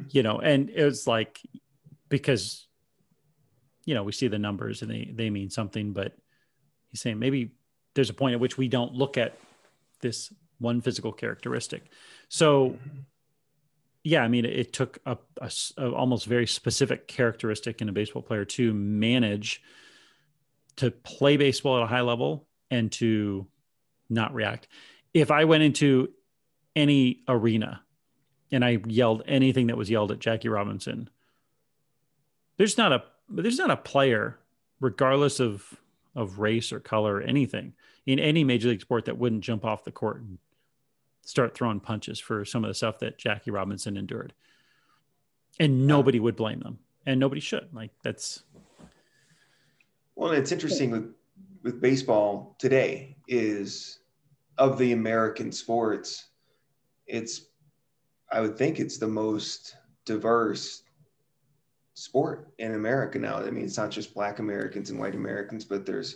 S5: You know, and it was like, because, you know, we see the numbers and they mean something, but he's saying maybe there's a point at which we don't look at this one physical characteristic. So yeah, I mean, it took a almost very specific characteristic in a baseball player to manage to play baseball at a high level and to not react. If I went into any arena and I yelled anything that was yelled at Jackie Robinson, there's not a player, regardless of race or color or anything, in any major league sport that wouldn't jump off the court and start throwing punches for some of the stuff that Jackie Robinson endured. And nobody would blame them, and nobody should. Like, that's.
S3: Well, it's interesting with baseball today is, of the American sports, I would think it's the most diverse sport in America now. I mean, it's not just Black Americans and white Americans, but there's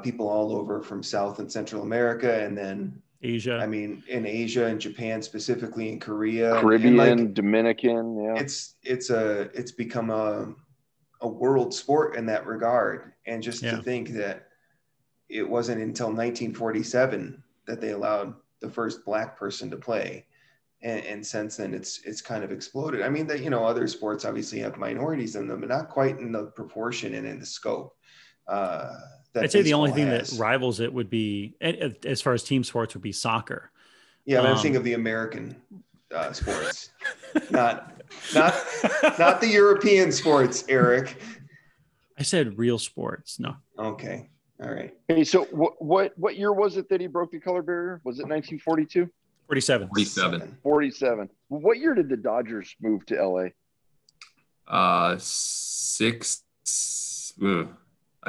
S3: people all over from South and Central America, and then
S5: Asia.
S3: I mean, in Asia and Japan, specifically in Korea,
S4: Caribbean,
S3: and like,
S4: Dominican. Yeah,
S3: it's become a world sport in that regard. And just to think that it wasn't until 1947 that they allowed the first Black person to play. And since then it's kind of exploded. I mean, that, you know, other sports obviously have minorities in them, but not quite in the proportion and in the scope.
S5: I'd say the only thing that rivals it would be, as far as team sports, would be soccer.
S3: Yeah, but I'm thinking of the American sports, not the European sports, Eric.
S5: I said real sports. No.
S3: Okay. All right.
S4: Hey, so what year was it that he broke the color barrier? Was it 1942?
S5: 47.
S4: 47. What year did the Dodgers move to LA?
S2: I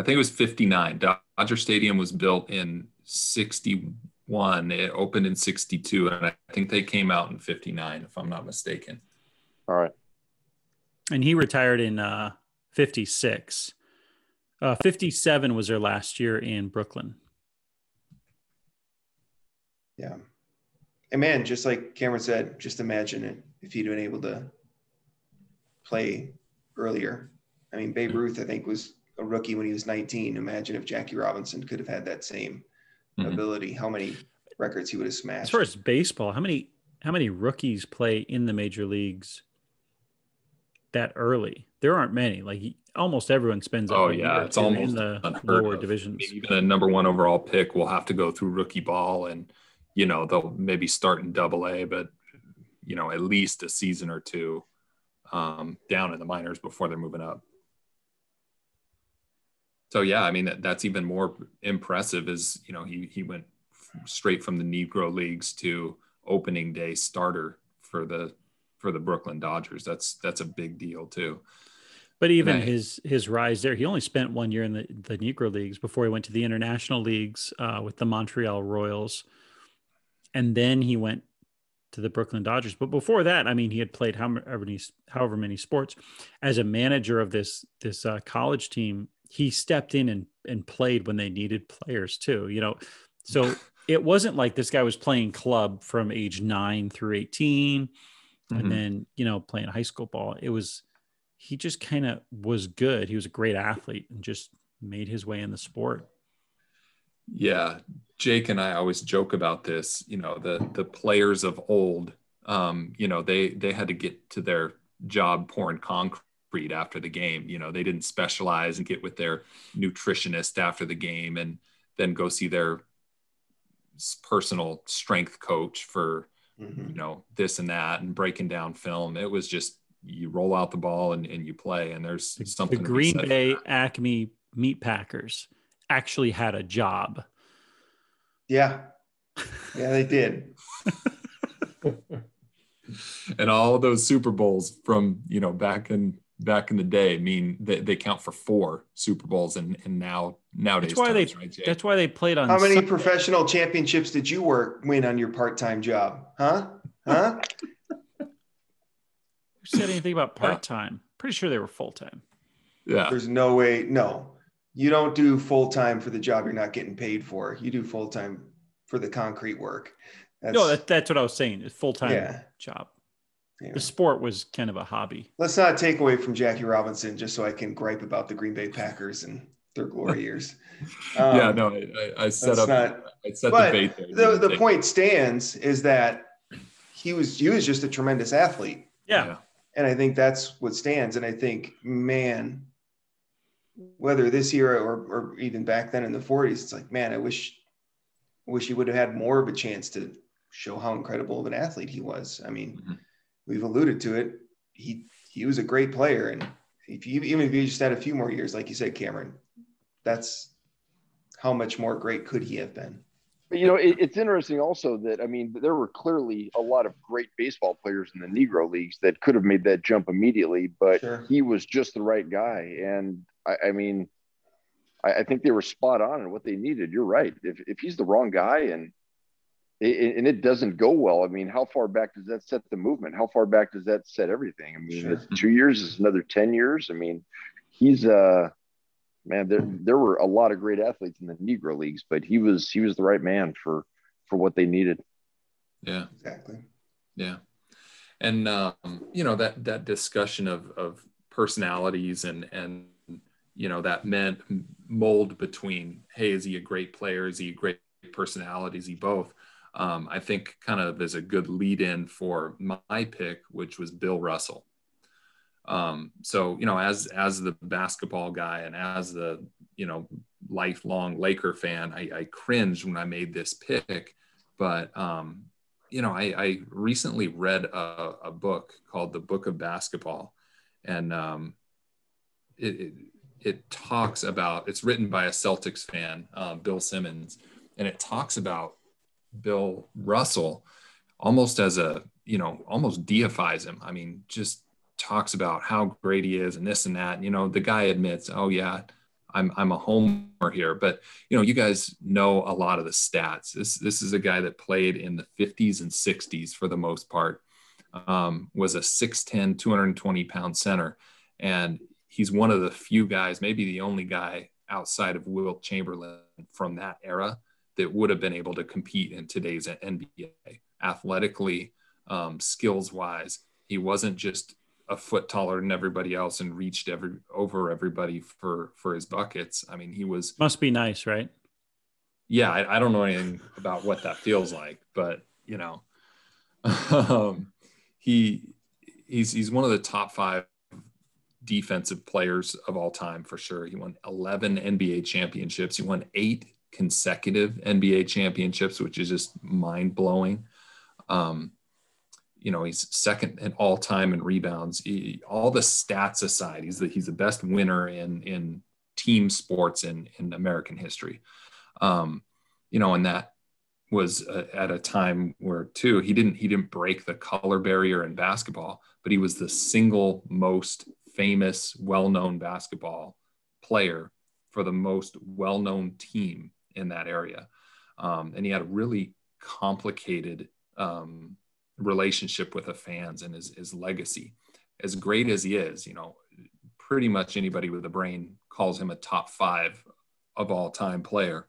S2: think it was 59. Dodger Stadium was built in 61. It opened in 62, and I think they came out in 59, if I'm not mistaken.
S4: All right.
S5: And he retired in 56. 57 was their last year in Brooklyn.
S3: Yeah. And man, just like Cameron said, just imagine it if he'd been able to play earlier. I mean, Babe Ruth, I think, was a rookie when he was 19. Imagine if Jackie Robinson could have had that same ability, how many records he would have smashed.
S5: As far as baseball, how many rookies play in the major leagues that early? There aren't many. Like, almost everyone spends a year
S2: it's almost
S5: in the lower divisions.
S2: I mean, even a number one overall pick will have to go through rookie ball, and you know, they'll maybe start in AA, but you know, at least a season or two down in the minors before they're moving up. So yeah, I mean, that's even more impressive. Is, you know, he went straight from the Negro Leagues to opening day starter for the Brooklyn Dodgers. That's a big deal too.
S5: But even his rise there, he only spent 1 year in the Negro Leagues before he went to the international leagues with the Montreal Royals. And then he went to the Brooklyn Dodgers. But before that, I mean, he had played however many sports. As a manager of this college team, he stepped in and played when they needed players too, you know. So it wasn't like this guy was playing club from age 9 through 18 and then, you know, playing high school ball. He just kind of was good. He was a great athlete and just made his way in the sport.
S2: Yeah, Jake and I always joke about this. The players of old, they had to get to their job pouring concrete after the game. They didn't specialize and get with their nutritionist after the game and then go see their personal strength coach for this and that and breaking down film. It was just you roll out the ball and you play, and there's something.
S5: The Green Bay Acme Meat Packers actually had a job.
S3: Yeah, they did.
S2: And all of those Super Bowls from back in the day mean they count for 4 Super Bowls and nowadays.
S5: That's why they played on.
S3: How many professional championships did you win on your part-time job? Huh?
S5: Who said anything about part-time? Pretty sure they were full-time.
S2: Yeah.
S3: There's no way. No, you don't do full-time for the job you're not getting paid for. You do full-time for the concrete work.
S5: That's what I was saying. It's full-time job. Yeah. The sport was kind of a hobby.
S3: Let's not take away from Jackie Robinson just so I can gripe about the Green Bay Packers and their glory years.
S2: I set the bait there.
S3: The point stands is that he was just a tremendous athlete.
S5: Yeah.
S3: And I think that's what stands. And I think, man, whether this year or even back then in the 40s, it's like, man, I wish he would have had more of a chance to show how incredible of an athlete he was. I mean, we've alluded to it. He was a great player. And even if he just had a few more years, like you said, Cameron, that's how much more great could he have been.
S4: But, it's interesting also that, there were clearly a lot of great baseball players in the Negro Leagues that could have made that jump immediately, but he was just the right guy. And I think they were spot on in what they needed. You're right. If he's the wrong guy and it doesn't go well, how far back does that set the movement? How far back does that set everything? It's 2 years, is another 10 years. He's man, there were a lot of great athletes in the Negro Leagues, but he was the right man for what they needed.
S2: Yeah,
S3: exactly.
S2: Yeah. And, that discussion of personalities and that mold between, hey, is he a great player? Is he a great personality? Is he both? I think kind of is a good lead in for my pick, which was Bill Russell. So, as the basketball guy and as the, lifelong Laker fan, I cringed when I made this pick, but, I recently read a book called The Book of Basketball, and it talks about, it's written by a Celtics fan, Bill Simmons, and it talks about Bill Russell almost as almost deifies him. Just talks about how great he is and this and that. The guy admits, oh yeah, I'm a homer here, but you guys know a lot of the stats. This is a guy that played in the 50s and 60s for the most part, was a 6'10", 220-pound center, and he's one of the few guys, maybe the only guy outside of Wilt Chamberlain from that era that would have been able to compete in today's NBA. Athletically, skills-wise, he wasn't just a foot taller than everybody else and reached over everybody for his buckets. He was... Must
S5: be nice, right?
S2: Yeah, I don't know anything about what that feels like, but, he's one of the top 5 defensive players of all time for sure. He won 11 NBA championships. He won 8 consecutive NBA championships, which is just mind-blowing. He's second in all time in rebounds. All the stats aside, he's the best winner in team sports in American history. And that was at a time where too, he didn't break the color barrier in basketball, but he was the single most famous, well-known basketball player for the most well-known team in that area. And he had a really complicated relationship with the fans, and his legacy. As great as he is, pretty much anybody with a brain calls him a top 5 of all time player.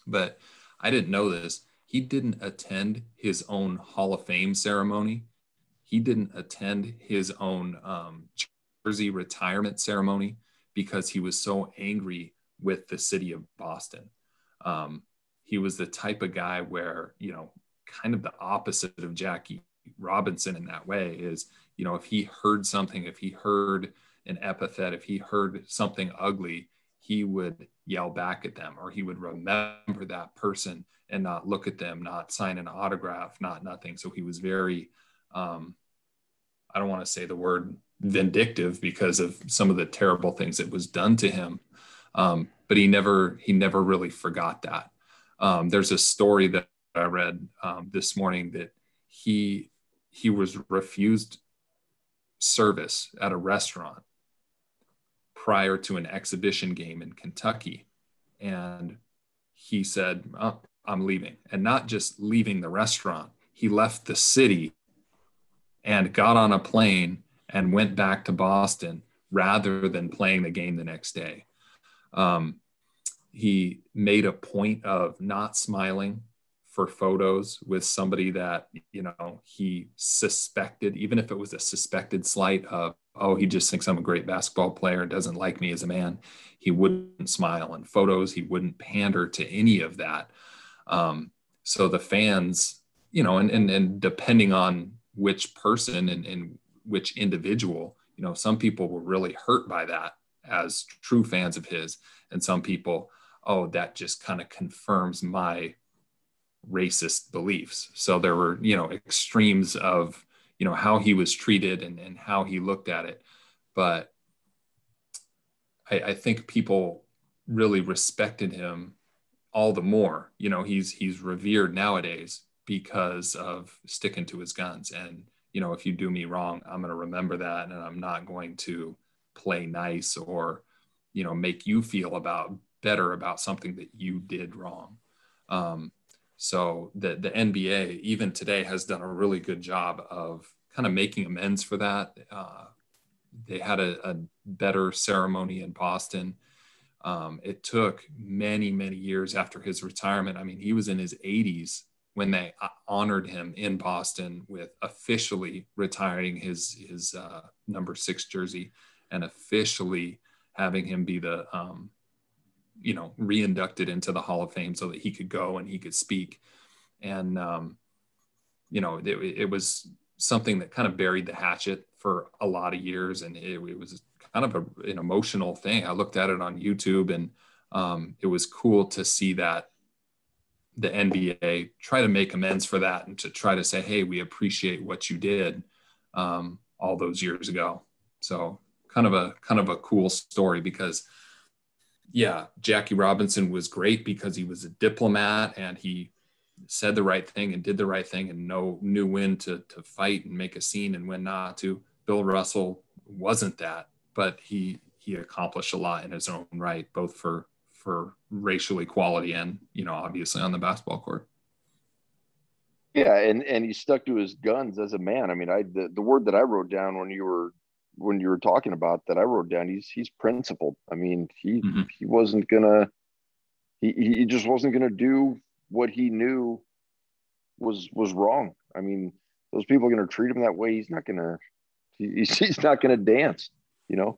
S2: But I didn't know this. He didn't attend his own Hall of Fame ceremony. He didn't attend his own jersey retirement ceremony because he was so angry with the city of Boston. He was the type of guy where, kind of the opposite of Jackie Robinson in that way is, if he heard something, if he heard an epithet, if he heard something ugly, he would yell back at them, or he would remember that person and not look at them, not sign an autograph, not nothing. So he was very, I don't want to say the word vindictive because of some of the terrible things that was done to him. But he never really forgot that. There's a story that I read this morning that he was refused service at a restaurant prior to an exhibition game in Kentucky. And he said, oh, I'm leaving. And not just leaving the restaurant, he left the city and got on a plane and went back to Boston rather than playing the game the next day. He made a point of not smiling for photos with somebody that, he suspected, even if it was a suspected slight of, oh, he just thinks I'm a great basketball player and doesn't like me as a man. He wouldn't smile in photos. He wouldn't pander to any of that. So the fans, and depending on which person and which individual, some people were really hurt by that as true fans of his. And some people, oh, that just kind of confirms my racist beliefs. So there were, extremes of, how he was treated and how he looked at it. But I think people really respected him all the more. He's revered nowadays because of sticking to his guns. And, if you do me wrong, I'm going to remember that. And I'm not going to play nice or, make you feel better about something that you did wrong. So the NBA, even today, has done a really good job of kind of making amends for that. They had a better ceremony in Boston. It took many, many years after his retirement. I mean, he was in his 80s when they honored him in Boston with officially retiring his number 6 jersey and officially having him be the, reinducted into the Hall of Fame so that he could go and he could speak. And, it was something that kind of buried the hatchet for a lot of years. And it was kind of an emotional thing. I looked at it on YouTube, and it was cool to see that the NBA try to make amends for that and to try to say, hey, we appreciate what you did all those years ago. So kind of a cool story because, yeah, Jackie Robinson was great because he was a diplomat and he said the right thing and did the right thing and knew when to fight and make a scene and when not to. Bill Russell wasn't that, but he accomplished a lot in his own right, both for racial equality and, obviously on the basketball court.
S4: Yeah. And he stuck to his guns as a man. I mean, the word that I wrote down when you were talking about that, I wrote down, he's principled. I mean, he wasn't gonna, he just wasn't gonna do what he knew was wrong. I mean, those people are gonna treat him that way. He's not gonna dance,
S2: Yeah.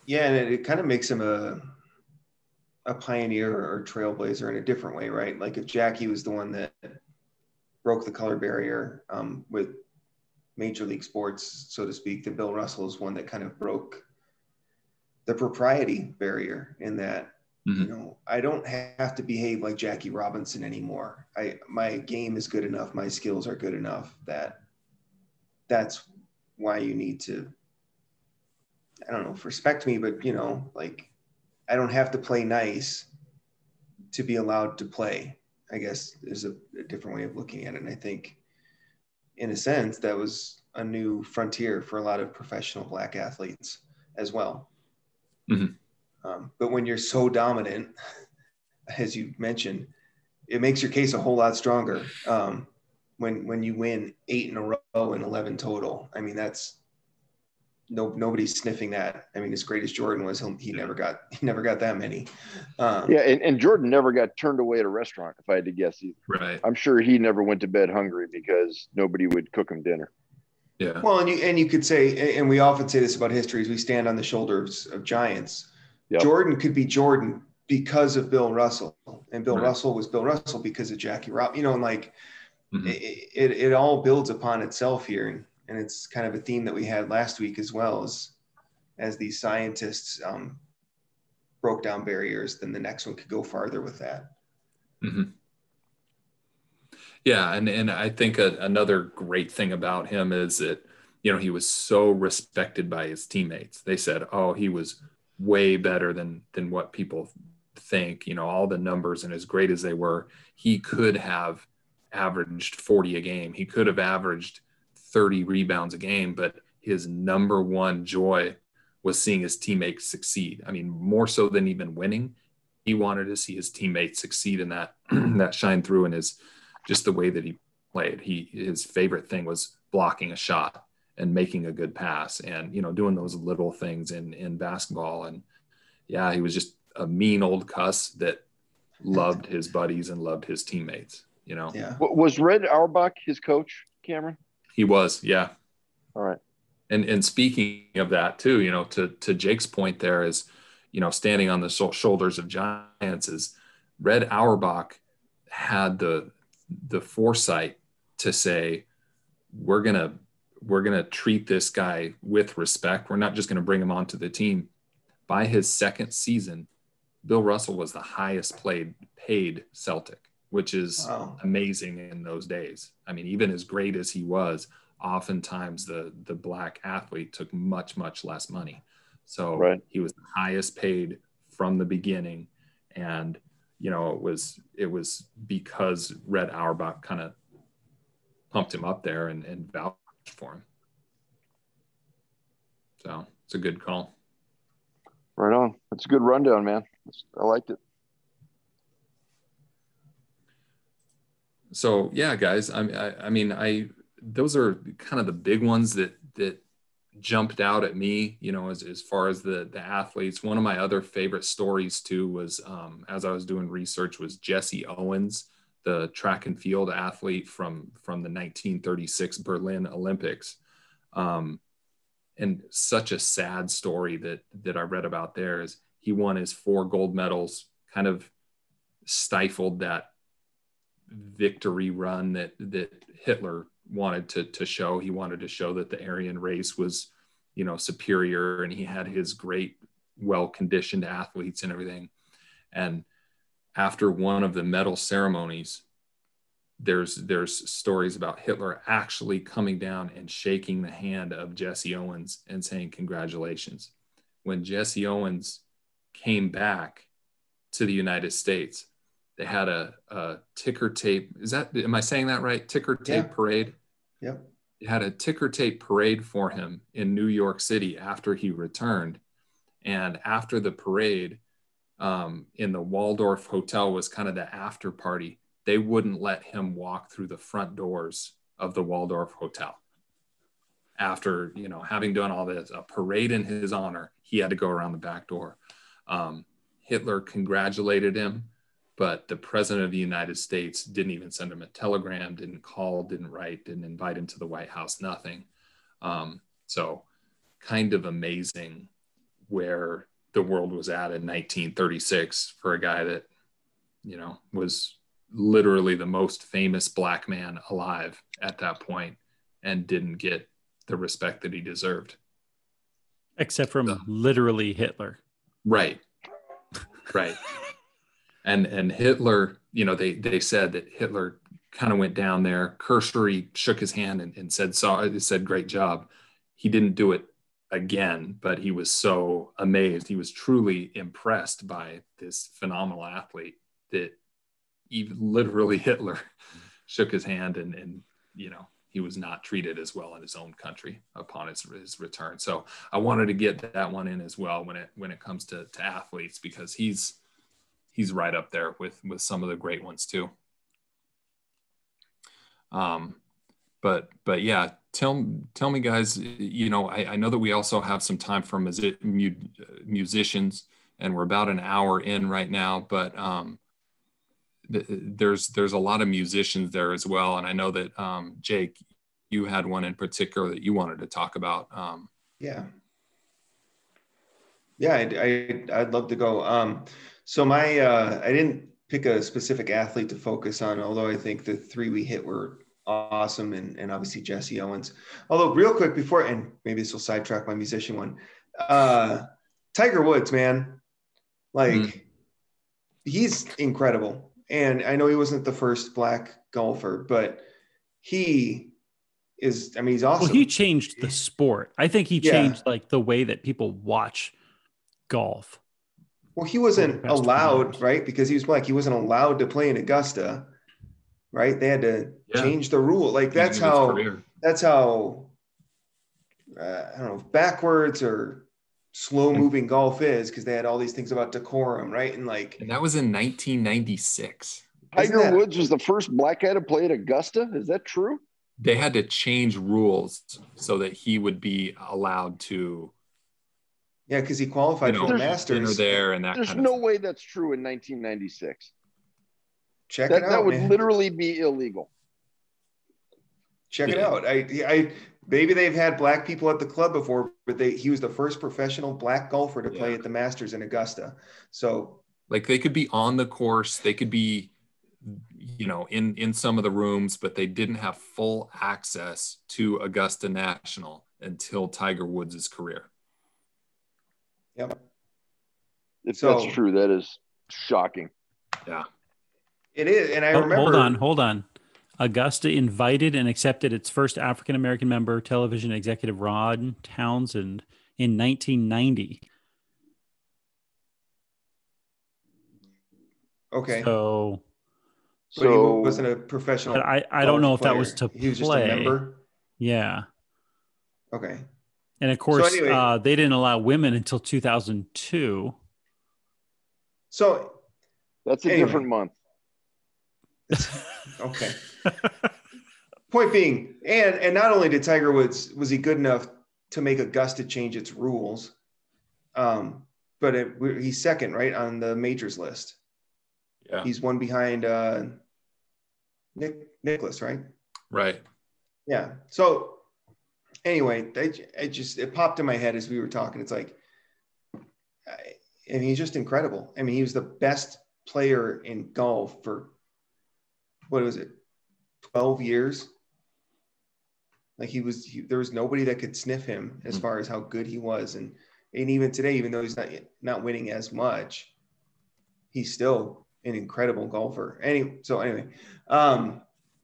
S3: Yeah, and it kind of makes him a pioneer or trailblazer in a different way, right? Like if Jackie was the one that broke the color barrier with Major League Sports, so to speak, then Bill Russell is one that kind of broke the propriety barrier in that, I don't have to behave like Jackie Robinson anymore. My game is good enough. My skills are good enough that's why you need to, I don't know, respect me, but like I don't have to play nice to be allowed to play, I guess there's a different way of looking at it. And I think in a sense that was a new frontier for a lot of professional Black athletes as well. But when you're so dominant, as you mentioned, it makes your case a whole lot stronger. When you win 8 in a row and 11 total, I mean, that's nobody's sniffing that. I mean, as great as Jordan was, he never got that many.
S4: And Jordan never got turned away at a restaurant, if I had to guess either.
S2: Right.
S4: I'm sure he never went to bed hungry because nobody would cook him dinner.
S2: Yeah.
S3: Well, and you could say, and we often say this about history, is we stand on the shoulders of giants. Yep. Jordan could be Jordan because of Bill Russell, and Bill
S2: Right.
S3: Russell was Bill Russell because of Jackie Robinson, you know, and like
S2: Mhm.
S3: it all builds upon itself here. And it's kind of a theme that we had last week as well, as these scientists broke down barriers, then the next one could go farther with that.
S2: Mm-hmm. Yeah, and I think another great thing about him is that, you know, he was so respected by his teammates. They said, oh, he was way better than what people think. You know, all the numbers, and as great as they were, he could have averaged 40 a game. He could have averaged 30 rebounds a game, but his number one joy was seeing his teammates succeed. I mean, more so than even winning, he wanted to see his teammates succeed, and that that shined through in his just the way that he played. His favorite thing was blocking a shot and making a good pass, and, you know, doing those little things in basketball. And yeah, he was just a mean old cuss that loved his buddies and loved his teammates, you know.
S3: Yeah.
S4: Was Red Auerbach his coach, Cameron?
S2: He was, yeah.
S4: All right.
S2: And speaking of that too, you know, to Jake's point there is, you know, standing on the shoulders of giants, is Red Auerbach had the foresight to say, we're gonna treat this guy with respect. We're not just gonna bring him onto the team. By his second season, Bill Russell was the highest paid Celtic, which is amazing in those days. I mean, even as great as he was, oftentimes the black athlete took much less money. So
S4: right.
S2: He was the highest paid from the beginning, and, you know, it was because Red Auerbach kind of pumped him up there and vouched for him. So it's a good call.
S4: Right on. That's a good rundown, man. I liked it.
S2: So yeah, guys, I mean, those are kind of the big ones that jumped out at me, you know, as far as the athletes. One of my other favorite stories too was, as I was doing research, was Jesse Owens, the track and field athlete from the 1936 Berlin Olympics. And such a sad story that I read about there is he won his 4 gold medals, kind of stifled that victory run that Hitler wanted to show. He wanted to show that the Aryan race was, you know, superior, and he had his great, well-conditioned athletes and everything. And after one of the medal ceremonies, there's stories about Hitler actually coming down and shaking the hand of Jesse Owens and saying, congratulations. When Jesse Owens came back to the United States, they had a ticker tape. Am I saying that right? Ticker tape parade.
S3: Yep.
S2: It had a ticker tape parade for him in New York City after he returned. And after the parade, in the Waldorf Hotel was kind of the after party. They wouldn't let him walk through the front doors of the Waldorf Hotel. After, you know, having done all this, a parade in his honor, he had to go around the back door. Hitler congratulated him, but the president of the United States didn't even send him a telegram, didn't call, didn't write, didn't invite him to the White House, nothing. So kind of amazing where the world was at in 1936 for a guy that, you know, was literally the most famous black man alive at that point and didn't get the respect that he deserved.
S5: Except from literally Hitler.
S2: Right. Right. And Hitler, you know, they said that Hitler kind of went down there, cursory, shook his hand and said, great job. He didn't do it again, but he was so amazed. He was truly impressed by this phenomenal athlete that even literally Hitler shook his hand and, you know, he was not treated as well in his own country upon his return. So I wanted to get that one in as well when it comes to athletes, because he's right up there with some of the great ones too. But yeah, tell me guys, you know, I know that we also have some time for musicians, and we're about an hour in right now, but there's a lot of musicians there as well. And I know that Jake, you had one in particular that you wanted to talk about.
S3: Yeah, Yeah, I'd love to go. So I didn't pick a specific athlete to focus on, although I think the three we hit were awesome, and obviously Jesse Owens. Although real quick before, and maybe this will sidetrack my musician one, Tiger Woods, man, like he's incredible. And I know he wasn't the first black golfer, but he is, I mean, he's awesome.
S5: Well, he changed the sport. I think he changed like the way that people watch golf.
S3: Well, he wasn't allowed, right? Because he was black. He wasn't allowed to play in Augusta, right? They had to change the rule. Like that's how I don't know, backwards or slow moving golf is, because they had all these things about decorum, right? And that
S2: was in 1996.
S4: Tiger Woods was the first black guy to play at Augusta. Is that true?
S2: They had to change rules so that he would be allowed to.
S3: Yeah, because he qualified for the Masters.
S2: There and that.
S4: There's no way that's true in 1996.
S3: Check it out.
S4: That would literally be illegal.
S3: Check it out. Maybe they've had black people at the club before, but he was the first professional black golfer to play at the Masters in Augusta. So,
S2: like, they could be on the course, they could be, in some of the rooms, but they didn't have full access to Augusta National until Tiger Woods' career.
S3: Yep.
S4: If that's true, that is shocking.
S2: Yeah.
S3: It is. And I remember.
S5: Hold on. Augusta invited and accepted its first African-American member, television executive Rod Townsend, in 1990.
S3: Okay.
S5: So
S3: he wasn't a professional.
S5: But I don't know if that was to play.
S3: He was just a member?
S5: Yeah.
S3: Okay.
S5: And of course, they didn't allow women until 2002.
S3: So
S4: that's a different month.
S3: Okay. Point being, and not only did Tiger Woods, was he good enough to make Augusta change its rules, but he's second, right, on the majors list.
S2: Yeah.
S3: He's one behind Nicholas, right?
S2: Right.
S3: Yeah. So anyway, it popped in my head as we were talking. It's like, and he's just incredible. I mean, he was the best player in golf for, what was it, 12 years? Like there was nobody that could sniff him as far as how good he was. And even today, even though he's not winning as much, he's still an incredible golfer. Anyway, I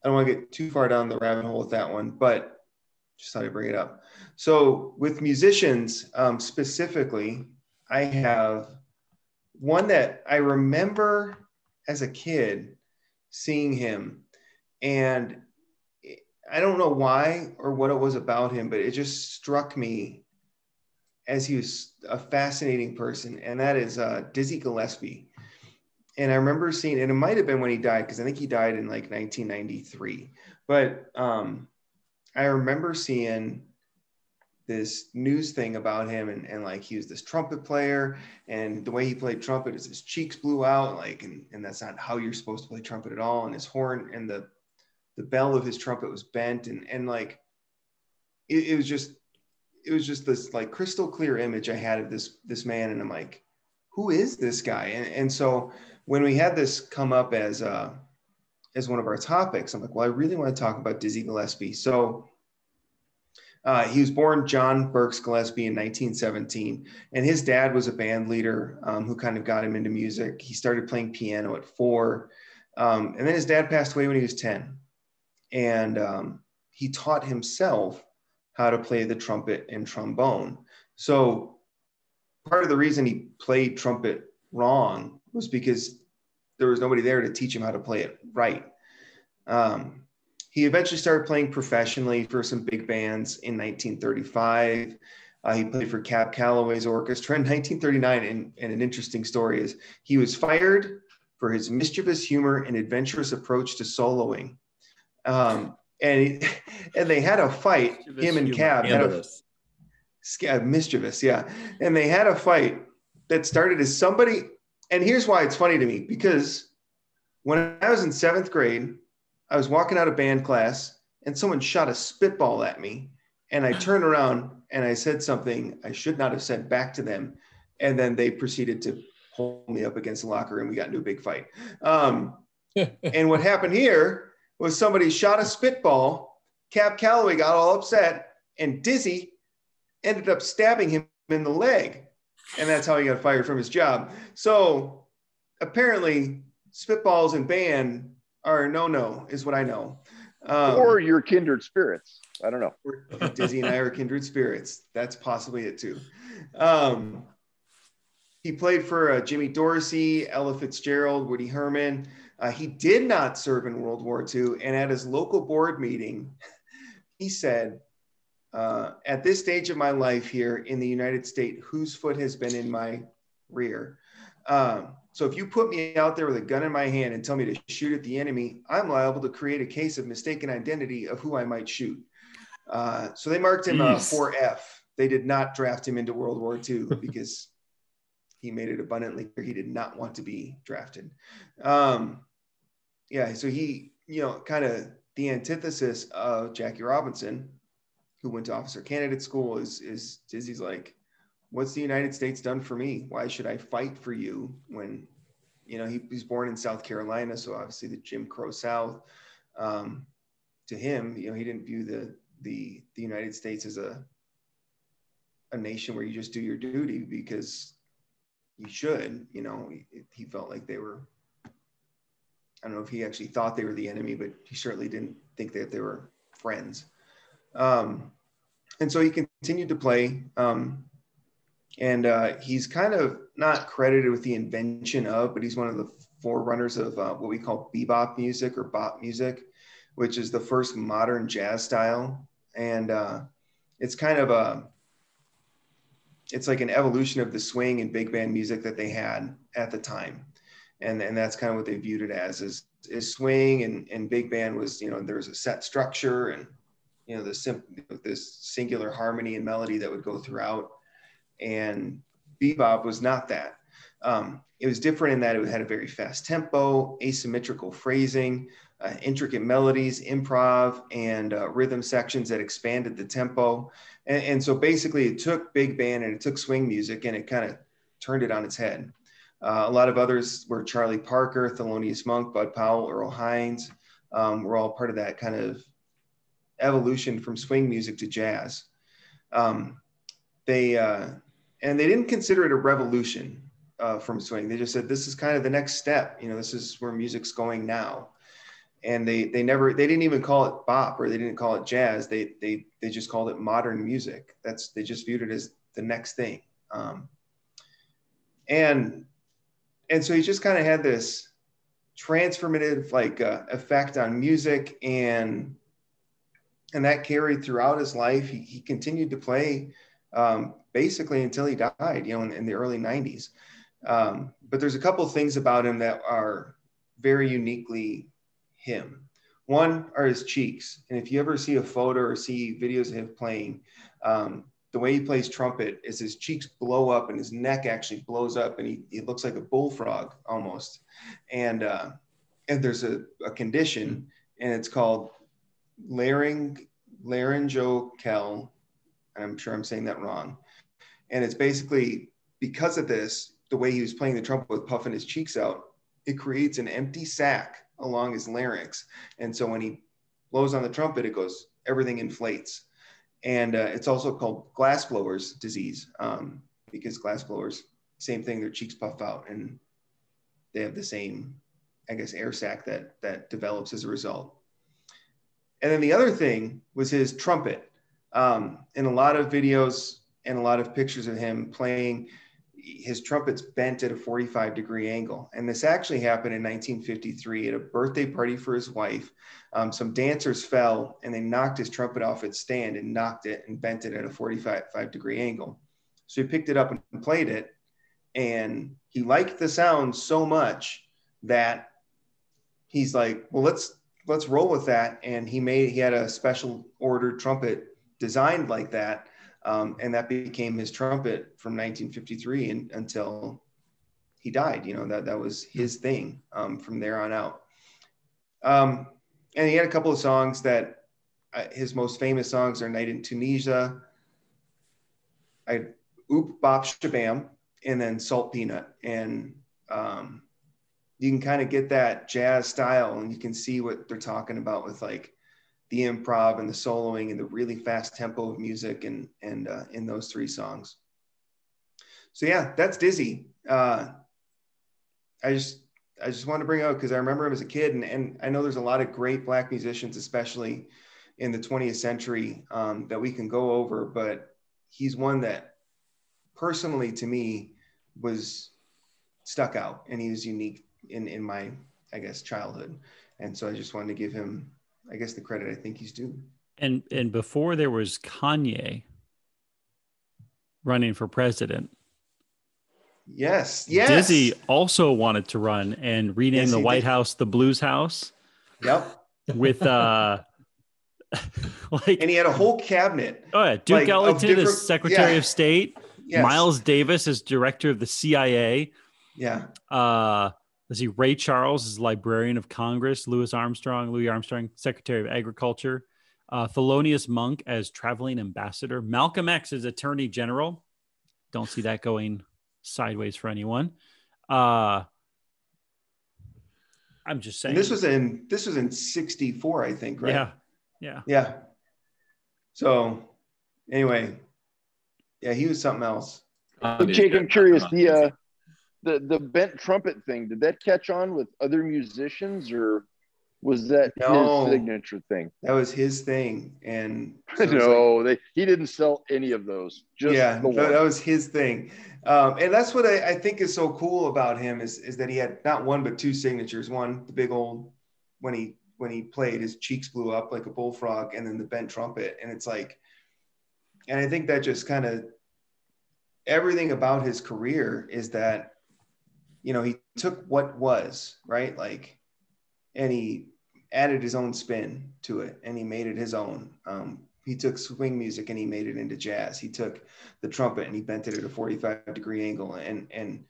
S3: don't want to get too far down the rabbit hole with that one, but just thought I'd bring it up. So with musicians, specifically, I have one that I remember as a kid seeing him, and I don't know why or what it was about him, but it just struck me as he was a fascinating person, and that is Dizzy Gillespie. And I remember seeing, and it might have been when he died, because I think he died in like 1993. But I remember seeing this news thing about him, and like he was this trumpet player, and the way he played trumpet is his cheeks blew out, like, and that's not how you're supposed to play trumpet at all. And his horn and the bell of his trumpet was bent, and like it was just this like crystal clear image I had of this man, and I'm like, who is this guy? And so when we had this come up as one of our topics, I'm like, well, I really want to talk about Dizzy Gillespie. So he was born John Burks Gillespie in 1917, and his dad was a band leader who kind of got him into music. He started playing piano at 4, and then his dad passed away when he was 10, and he taught himself how to play the trumpet and trombone. So part of the reason he played trumpet wrong was because there was nobody there to teach him how to play it right. He eventually started playing professionally for some big bands in 1935. He played for Cab Calloway's orchestra in 1939. And an interesting story is he was fired for his mischievous humor and adventurous approach to soloing. And they had a fight, him and Cab had mischievous, yeah. And they had a fight that started as somebody, and here's why it's funny to me, because when I was in 7th grade, I was walking out of band class and someone shot a spitball at me, and I turned around and I said something I should not have said back to them. And then they proceeded to pull me up against the locker room. We got into a big fight. And what happened here was somebody shot a spitball. Cap Calloway got all upset, and Dizzy ended up stabbing him in the leg. And that's how he got fired from his job. So apparently spitballs and band are a no-no, is what I know.
S4: Or your kindred spirits. I don't know.
S3: Dizzy and I are kindred spirits. That's possibly it too. He played for Jimmy Dorsey, Ella Fitzgerald, Woody Herman. He did not serve in World War II. And at his local board meeting, he said, at this stage of my life here in the United States, whose foot has been in my rear? So if you put me out there with a gun in my hand and tell me to shoot at the enemy, I'm liable to create a case of mistaken identity of who I might shoot. So they marked him 4F. They did not draft him into World War II because he made it abundantly clear he did not want to be drafted. Yeah, so he, kind of the antithesis of Jackie Robinson, who went to officer candidate school, is Dizzy's like, what's the United States done for me? Why should I fight for you when, he was born in South Carolina, so obviously the Jim Crow South. To him, he didn't view the United States as a nation where you just do your duty because you should. He felt like they were. I don't know if he actually thought they were the enemy, but he certainly didn't think that they were friends. And so he continued to play. And he's kind of not credited with the invention of, but he's one of the forerunners of what we call bebop music or bop music, which is the first modern jazz style. And it's kind of it's like an evolution of the swing and big band music that they had at the time. And that's kind of what they viewed it as is swing and big band was, there's a set structure and, this singular harmony and melody that would go throughout. And bebop was not that. It was different in that it had a very fast tempo, asymmetrical phrasing, intricate melodies, improv, and rhythm sections that expanded the tempo. And so basically it took big band and it took swing music and it kind of turned it on its head. A lot of others were Charlie Parker, Thelonious Monk, Bud Powell, Earl Hines, were all part of that kind of evolution from swing music to jazz. They didn't consider it a revolution from swing. They just said, this is kind of the next step. This is where music's going now. And they didn't even call it bop or they didn't call it jazz. They just called it modern music. They just viewed it as the next thing. And so he just kind of had this transformative effect on music and that carried throughout his life. He continued to play basically until he died, in the early 90s. But there's a couple of things about him that are very uniquely him. One are his cheeks. And if you ever see a photo or see videos of him playing, the way he plays trumpet is his cheeks blow up and his neck actually blows up and he looks like a bullfrog almost. And there's a condition and it's called laryngeal, and I'm sure I'm saying that wrong. And it's basically because of this, the way he was playing the trumpet with puffing his cheeks out, it creates an empty sac along his larynx. And so when he blows on the trumpet, everything inflates. And it's also called glassblower's disease because glassblowers, same thing, their cheeks puff out and they have the same, air sac that develops as a result. And then the other thing was his trumpet. In a lot of videos and a lot of pictures of him playing, his trumpet's bent at a 45-degree angle. And this actually happened in 1953 at a birthday party for his wife. Some dancers fell and they knocked his trumpet off its stand and knocked it and bent it at a 45-degree angle. So he picked it up and played it. And he liked the sound so much that he's like, well, let's roll with that. And he had a special ordered trumpet designed like that. And that became his trumpet from 1953 until he died. That was his thing from there on out. And he had a couple of songs that his most famous songs are Night in Tunisia, Oop Bop Shabam, and then Salt Peanut. And you can kind of get that jazz style, and you can see what they're talking about with like the improv and the soloing and the really fast tempo of music and in those 3 songs. So yeah, that's Dizzy. I just wanted to bring out because I remember him as a kid, and I know there's a lot of great Black musicians, especially in the 20th century, that we can go over, but he's one that personally to me was stuck out, and he was unique in my, I guess, childhood. And so I just wanted to give him, I guess, the credit I think he's due.
S5: And before there was Kanye running for president.
S3: Yes.
S5: Dizzy also wanted to run and rename the White
S3: did.
S5: House the Blues House.
S3: Yep.
S5: With like,
S3: and he had a whole cabinet.
S5: Oh yeah, Duke
S3: like,
S5: Ellington as Secretary of State.
S3: Yes.
S5: Miles Davis as director of the CIA.
S3: Yeah.
S5: Let's see, Ray Charles is Librarian of Congress. Louis Armstrong, Secretary of Agriculture. Thelonious Monk as Traveling Ambassador. Malcolm X as Attorney General. Don't see that going sideways for anyone. I'm just saying.
S3: And this was in 64, I think, right?
S5: Yeah.
S3: So anyway, yeah, he was something else.
S4: Jake, I'm curious, the bent trumpet thing, did that catch on with other musicians, or was that his signature thing?
S3: That was his thing. And
S4: so no, he didn't sell any of those. Just
S3: that was his thing. And that's what I think is so cool about him is that he had not one but 2 signatures. One, the big old, when he played, his cheeks blew up like a bullfrog, and then the bent trumpet. And it's like, and I think that just kind of everything about his career is that, he took what was, right? Like, and he added his own spin to it, and he made it his own. He took swing music and he made it into jazz. He took the trumpet and he bent it at a 45-degree angle, and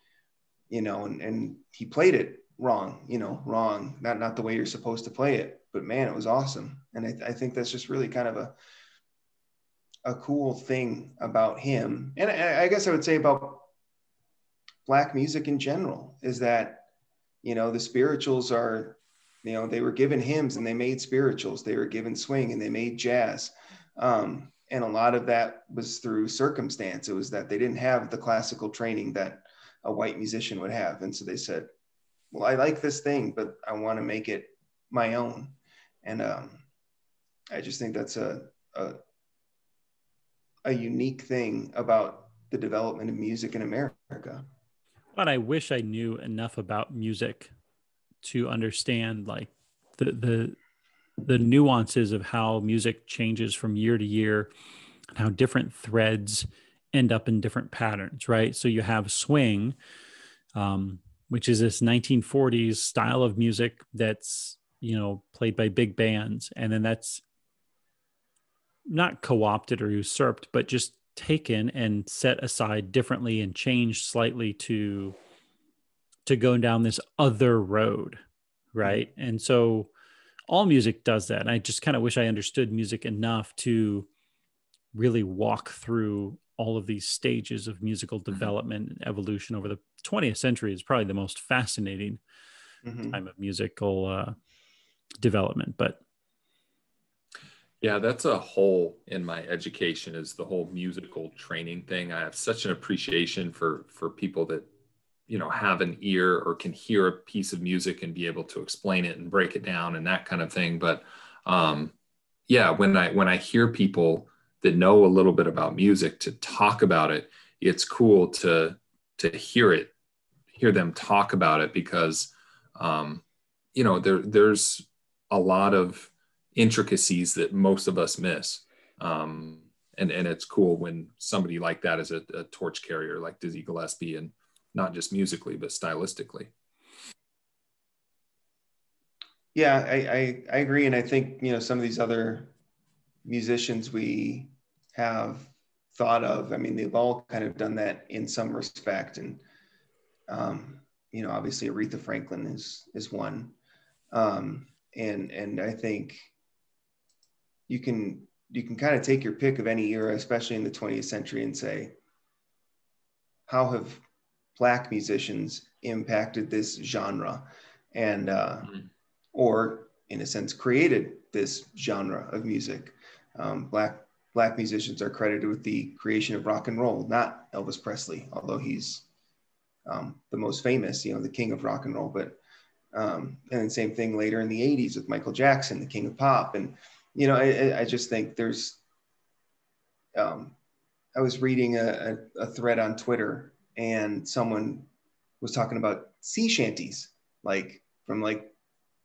S3: he played it wrong, not the way you're supposed to play it, but man, it was awesome. And I think that's just really kind of a cool thing about him. And I guess I would say about Black music in general is that, the spirituals are, they were given hymns and they made spirituals. They were given swing and they made jazz. And a lot of that was through circumstance. It was that they didn't have the classical training that a white musician would have. And so they said, well, I like this thing, but I want to make it my own. And I just think that's a unique thing about the development of music in America.
S5: But I wish I knew enough about music to understand like the nuances of how music changes from year to year and how different threads end up in different patterns, right? So you have swing, which is this 1940s style of music that's, played by big bands. And then that's not co-opted or usurped, but just taken and set aside differently and changed slightly to go down this other road, right? And so all music does that. And I just kind of wish I understood music enough to really walk through all of these stages of musical development and evolution over the 20th century is probably the most fascinating time of musical development. But
S2: yeah, that's a hole in my education, is the whole musical training thing. I have such an appreciation for people that, have an ear or can hear a piece of music and be able to explain it and break it down and that kind of thing. But yeah, when I hear people that know a little bit about music to talk about it, it's cool to hear them talk about it, because there's a lot of intricacies that most of us miss. And it's cool when somebody like that is a torch carrier like Dizzy Gillespie, and not just musically, but stylistically.
S3: Yeah, I agree. And I think, some of these other musicians we have thought of, I mean, they've all kind of done that in some respect. And, obviously Aretha Franklin is one. And I think you can kind of take your pick of any era, especially in the 20th century, and say, how have Black musicians impacted this genre and or in a sense created this genre of music. Black musicians are credited with the creation of rock and roll, not Elvis Presley, although he's the most famous, the king of rock and roll. But and then same thing later in the 80s with Michael Jackson, the king of pop. And I just think there's I was reading a thread on Twitter, and someone was talking about sea shanties, like from like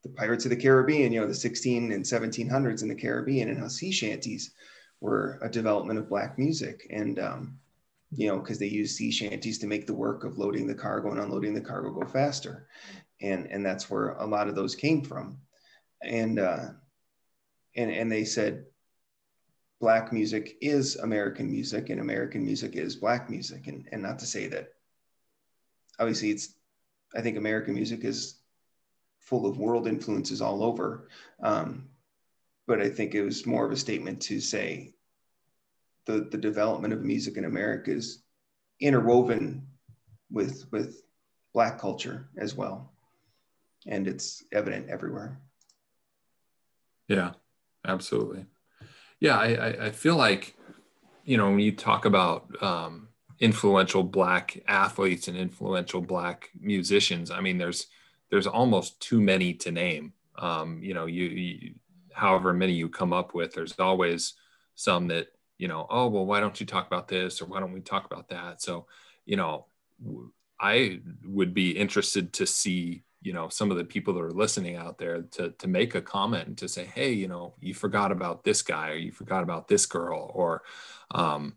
S3: the Pirates of the Caribbean, the 16 and 1700s in the Caribbean, and how sea shanties were a development of Black music. And, because they use sea shanties to make the work of loading the cargo and unloading the cargo go faster. And that's where a lot of those came from. And they said, Black music is American music and American music is Black music. And not to say that, obviously I think American music is full of world influences all over. But I think it was more of a statement to say the development of music in America is interwoven with Black culture as well. And it's evident everywhere.
S2: Yeah, absolutely. Yeah, I feel like, when you talk about influential Black athletes and influential Black musicians, I mean, there's almost too many to name. You however many you come up with, there's always some that, oh, well, why don't you talk about this? Or why don't we talk about that? So, I would be interested to see, some of the people that are listening out there to make a comment and to say, hey, you forgot about this guy, or you forgot about this girl, or, and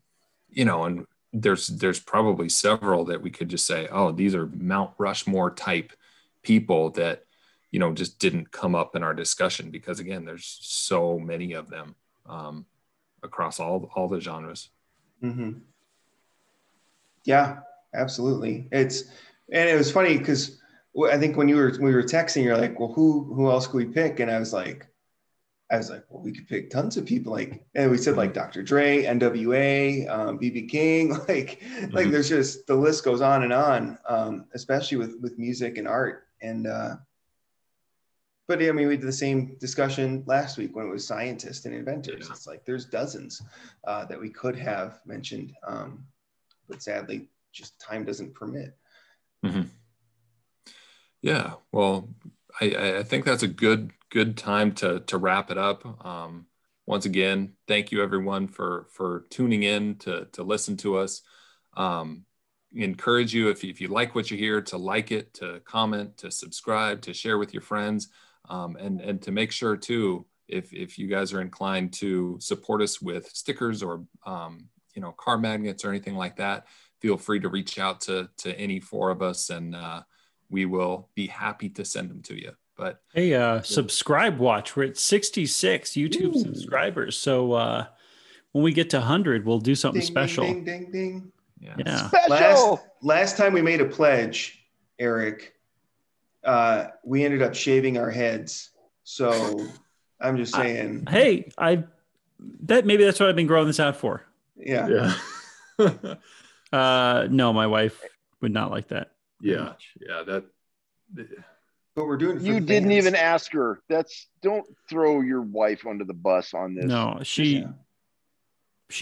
S2: there's probably several that we could just say, oh, these are Mount Rushmore type people that, just didn't come up in our discussion, because again, there's so many of them across all the genres.
S3: Mm-hmm. Yeah, absolutely. And it was funny because I think when we were texting, you're like, well, who else could we pick? And I was like, well, we could pick tons of people. And we said like Dr. Dre, NWA, BB King, like there's just, the list goes on and on, especially with music and art. And, but I mean, we did the same discussion last week when it was scientists and inventors. Yeah. It's like, there's dozens that we could have mentioned, but sadly just time doesn't permit.
S2: Mm-hmm. Yeah, well, I think that's a good time to wrap it up. Once again, thank you everyone for tuning in to listen to us. Encourage you, if you like what you hear, to like it, to comment, to subscribe, to share with your friends, and to make sure too, if you guys are inclined to support us with stickers or car magnets or anything like that, feel free to reach out to any four of us, and we will be happy to send them to you. But
S5: hey, subscribe watch. We're at 66 YouTube subscribers. So when we get to 100, we'll do something special.
S3: Ding, ding, ding, ding.
S5: Yeah.
S4: Special.
S3: Last time we made a pledge, Eric, we ended up shaving our heads. So I'm just saying.
S5: Hey, maybe that's what I've been growing this out for.
S3: Yeah.
S5: No, my wife would not like that.
S2: Yeah.
S3: But we're doing it for
S4: you didn't even ask her. Don't throw your wife under the bus on this.
S5: No, she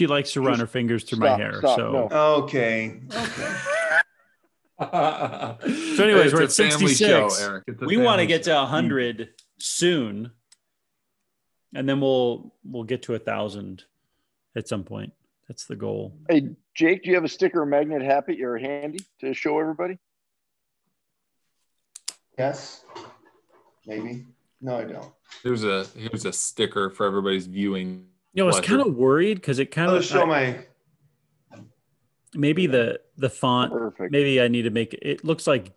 S5: likes to run her fingers through my hair. So
S3: okay.
S5: So anyways, we're at 66.
S2: Show, Eric.
S5: We want to get to 100 soon, and then we'll get to 1,000 at some point. That's the goal.
S4: Hey, Jake, do you have a sticker or magnet handy to show everybody?
S3: Yes, maybe. No, I don't.
S2: Here's a sticker for everybody's viewing.
S5: I was kind of worried because it kind of
S3: show my.
S5: Maybe the font.
S4: Perfect.
S5: Maybe I need to make it. It looks like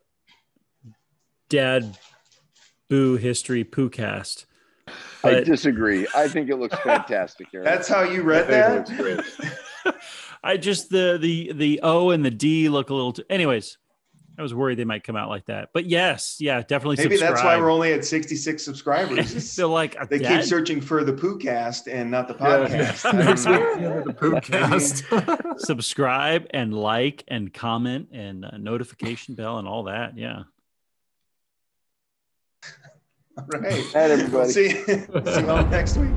S5: Dad Boo History Poocast.
S4: I disagree. I think it looks fantastic, Eric.
S3: That's how you read that?
S2: It looks great.
S5: I just the O and the D look a little. Anyways, I was worried they might come out like that. But yes, yeah, definitely
S3: Maybe
S5: subscribe.
S3: that's why we're only at 66 subscribers.
S5: They're like,
S3: they keep searching for the Poocast and not the podcast.
S2: The Poocast.
S5: Subscribe and like and comment and notification bell and all that. Yeah.
S3: All right.
S4: All right, everybody.
S3: See you all next week.